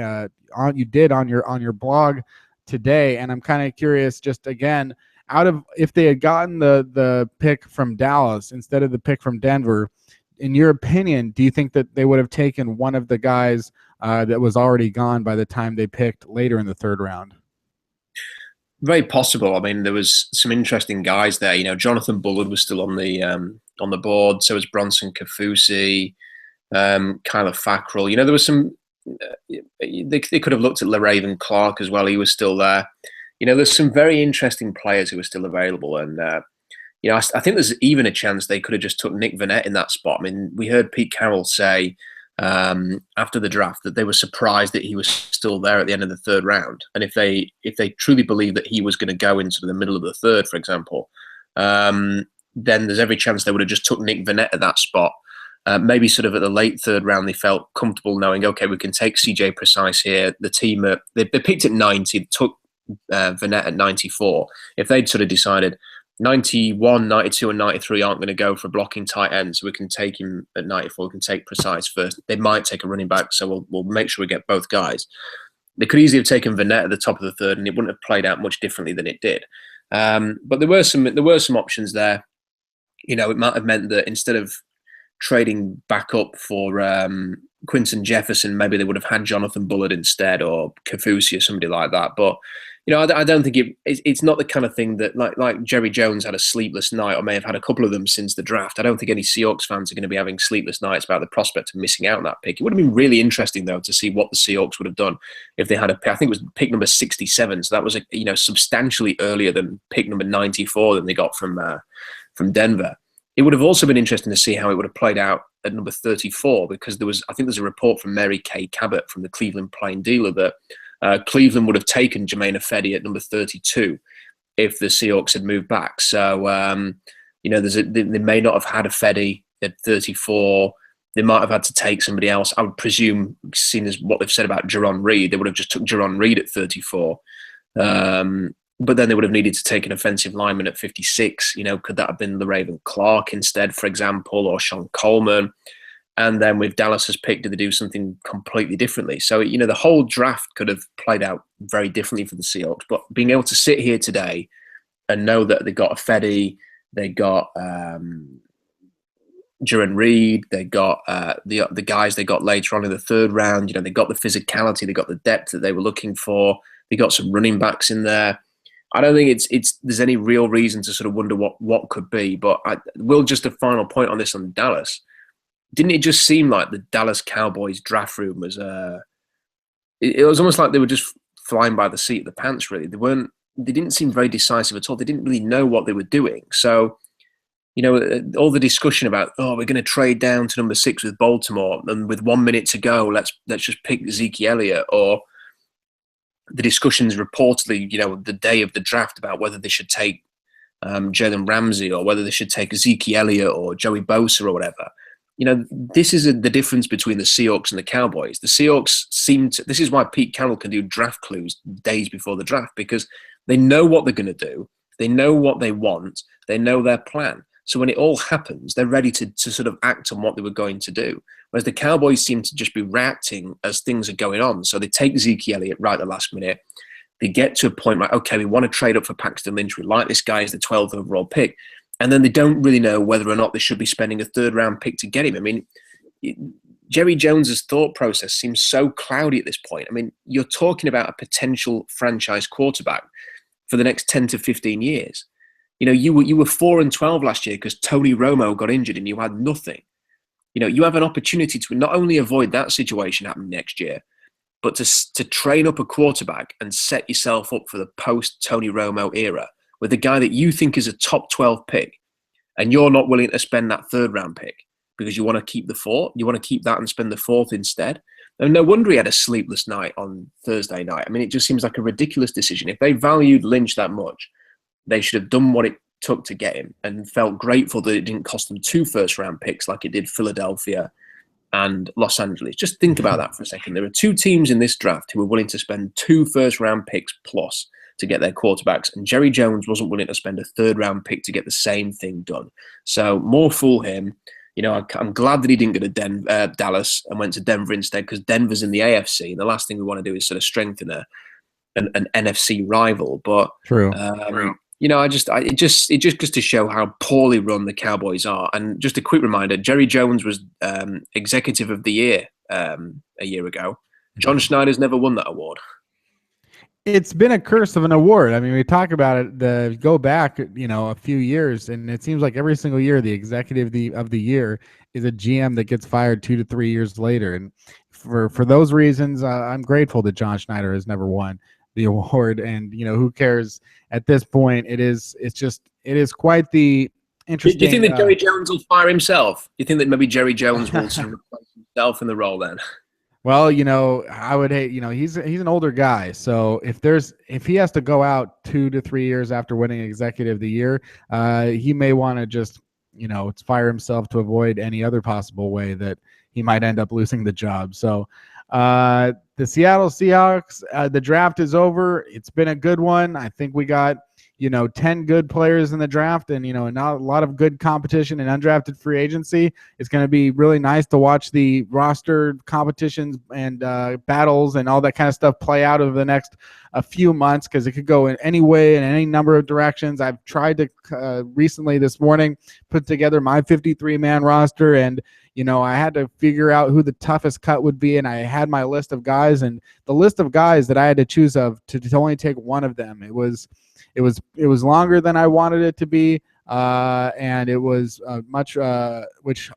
on your blog today, and I'm kind of curious, just again, out of if they had gotten the pick from Dallas instead of the pick from Denver, in your opinion, do you think that they would have taken one of the guys that was already gone by the time they picked later in the 3rd round? Very possible. I mean, there was some interesting guys there. Jonathan Bullard was still on the board. So was Bronson Kafusi, Kyler Fackrell. There was some. They could have looked at LaRaven Clark as well. He was still there. There's some very interesting players who are still available, and I think there's even a chance they could have just took Nick Vannett in that spot. I mean, we heard Pete Carroll say after the draft that they were surprised that he was still there at the end of the 3rd round, and if they truly believed that he was going to go into the middle of the 3rd, for example, then there's every chance they would have just took Nick Vannett at that spot. Maybe sort of at the late 3rd round, they felt comfortable knowing, okay, we can take CJ Precise here. The team, they picked at 90, took Vannett at 94. If they'd sort of decided 91, 92, and 93 aren't going to go for blocking tight ends, so we can take him at 94, we can take Precise first. They might take a running back, so we'll make sure we get both guys. They could easily have taken Vannett at the top of the 3rd, and it wouldn't have played out much differently than it did. But there were some options there. It might have meant that instead of trading back up for Quinton Jefferson, maybe they would have had Jonathan Bullard instead, or Kafusi or somebody like that. But I don't think it's not the kind of thing that like Jerry Jones had a sleepless night, or may have had a couple of them since the draft. I don't think any Seahawks fans are going to be having sleepless nights about the prospect of missing out on that pick. It would have been really interesting though to see what the Seahawks would have done if they had I think it was pick number 67, so that was substantially earlier than pick number 94 than they got from Denver. It would have also been interesting to see how it would have played out at number 34, because I think there's a report from Mary Kay Cabot from the Cleveland Plain Dealer that Cleveland would have taken Jermaine Ifedi at number 32 if the Seahawks had moved back. So, they may not have had Ifedi at 34. They might have had to take somebody else. I would presume, seeing as what they've said about Jaron Reed, they would have just took Jaron Reed at 34. But then they would have needed to take an offensive lineman at 56. Could that have been LaRaven Clark instead, for example, or Sean Coleman? And then with Dallas's pick, did they do something completely differently? So, the whole draft could have played out very differently for the Seahawks. But being able to sit here today and know that they got Ifedi, they got Jaron Reed, they got the guys they got later on in the 3rd round. They got the physicality, they got the depth that they were looking for. They got some running backs in there. I don't think there's any real reason to sort of wonder what could be. But just a final point on this on Dallas. Didn't it just seem like the Dallas Cowboys draft room was it was almost like they were just flying by the seat of the pants, really. They didn't seem very decisive at all. They didn't really know what they were doing. So, all the discussion about, we're going to trade down to number 6 with Baltimore, and with 1 minute to go, let's just pick Zeke Elliott, or the discussions reportedly, the day of the draft about whether they should take Jalen Ramsey, or whether they should take Zeke Elliott or Joey Bosa or whatever. This is the difference between the Seahawks and the Cowboys. The Seahawks this is why Pete Carroll can do draft clues days before the draft, because they know what they're going to do. They know what they want. They know their plan. So when it all happens, they're ready to sort of act on what they were going to do. Whereas the Cowboys seem to just be reacting as things are going on. So they take Zeke Elliott right at the last minute. They get to a point like, okay, we want to trade up for Paxton Lynch. We like this guy as the 12th overall pick. And then they don't really know whether or not they should be spending a 3rd round pick to get him. I mean, Jerry Jones's thought process seems so cloudy at this point. I mean, you're talking about a potential franchise quarterback for the next 10 to 15 years. You were 4-12 last year because Tony Romo got injured and you had nothing. You have an opportunity to not only avoid that situation happening next year, but to train up a quarterback and set yourself up for the post-Tony Romo era with a guy that you think is a top 12 pick, and you're not willing to spend that 3rd round pick because you want to keep the 4th. You want to keep that and spend the 4th instead. And no wonder he had a sleepless night on Thursday night. I mean, it just seems like a ridiculous decision. If they valued Lynch that much, they should have done what it took to get him and felt grateful that it didn't cost them 2 first-round picks like it did Philadelphia and Los Angeles. Just think about that for a second. There are 2 teams in this draft who were willing to spend 2 first-round picks plus to get their quarterbacks, and Jerry Jones wasn't willing to spend a 3rd-round pick to get the same thing done. So more fool him. You know, I'm glad that he didn't go to Dallas and went to Denver instead, because Denver's in the AFC, and the last thing we want to do is sort of strengthen an NFC rival. But True. you know, it just goes to show how poorly run the Cowboys are. And just a quick reminder: Jerry Jones was Executive of the Year a year ago. John Schneider's never won that award. It's been a curse of an award. I mean, we talk about it. Go back, you know, a few years, and it seems like every single year, the Executive of the Year is a GM that gets fired 2 to 3 years later. And for those reasons, I'm grateful that John Schneider has never won the award. And you know, who cares at this point? It is quite the interesting. Do you think that Jerry Jones will fire himself? You think that maybe Jerry Jones will sort of replace himself in the role then? Well, you know, I would hate, you know, he's an older guy. So if he has to go out 2 to 3 years after winning Executive of the Year, he may want to just, you know, fire himself to avoid any other possible way that he might end up losing the job. So the Seattle Seahawks, the draft is over. It's been a good one. I think we got, you know, 10 good players in the draft, and, you know, not a lot of good competition in undrafted free agency. It's going to be really nice to watch the roster competitions and battles and all that kind of stuff play out over the next few months, because it could go in any way in any number of directions. I've tried to recently this morning put together my 53-man roster, and you know, I had to figure out who the toughest cut would be, and I had my list of guys, and the list of guys that I had to choose of to only take one of them. It was longer than I wanted it to be, and it was much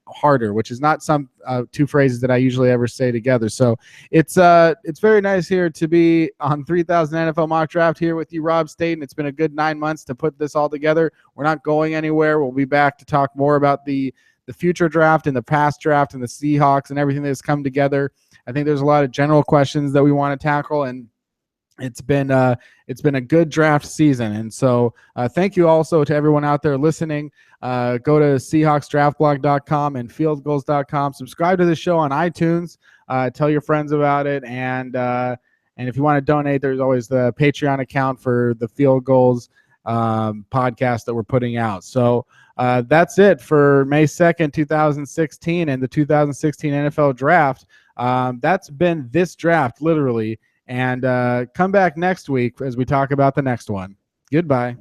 harder, which is not some 2 phrases that I usually ever say together. So it's very nice here to be on 3000 NFL Mock Draft here with you, Rob Staten. It's been a good 9 months to put this all together. We're not going anywhere. We'll be back to talk more about the future draft and the past draft and the Seahawks and everything that's come together. I think there's a lot of general questions that we want to tackle, and it's been a good draft season. And so thank you also to everyone out there listening. Go to SeahawksDraftBlog.com and FieldGoals.com. Subscribe to the show on iTunes. Tell your friends about it. And if you want to donate, there's always the Patreon account for the Field Goals podcast that we're putting out. So that's it for May 2nd, 2016 and the 2016 NFL Draft. That's been this draft, literally. And come back next week as we talk about the next one. Goodbye.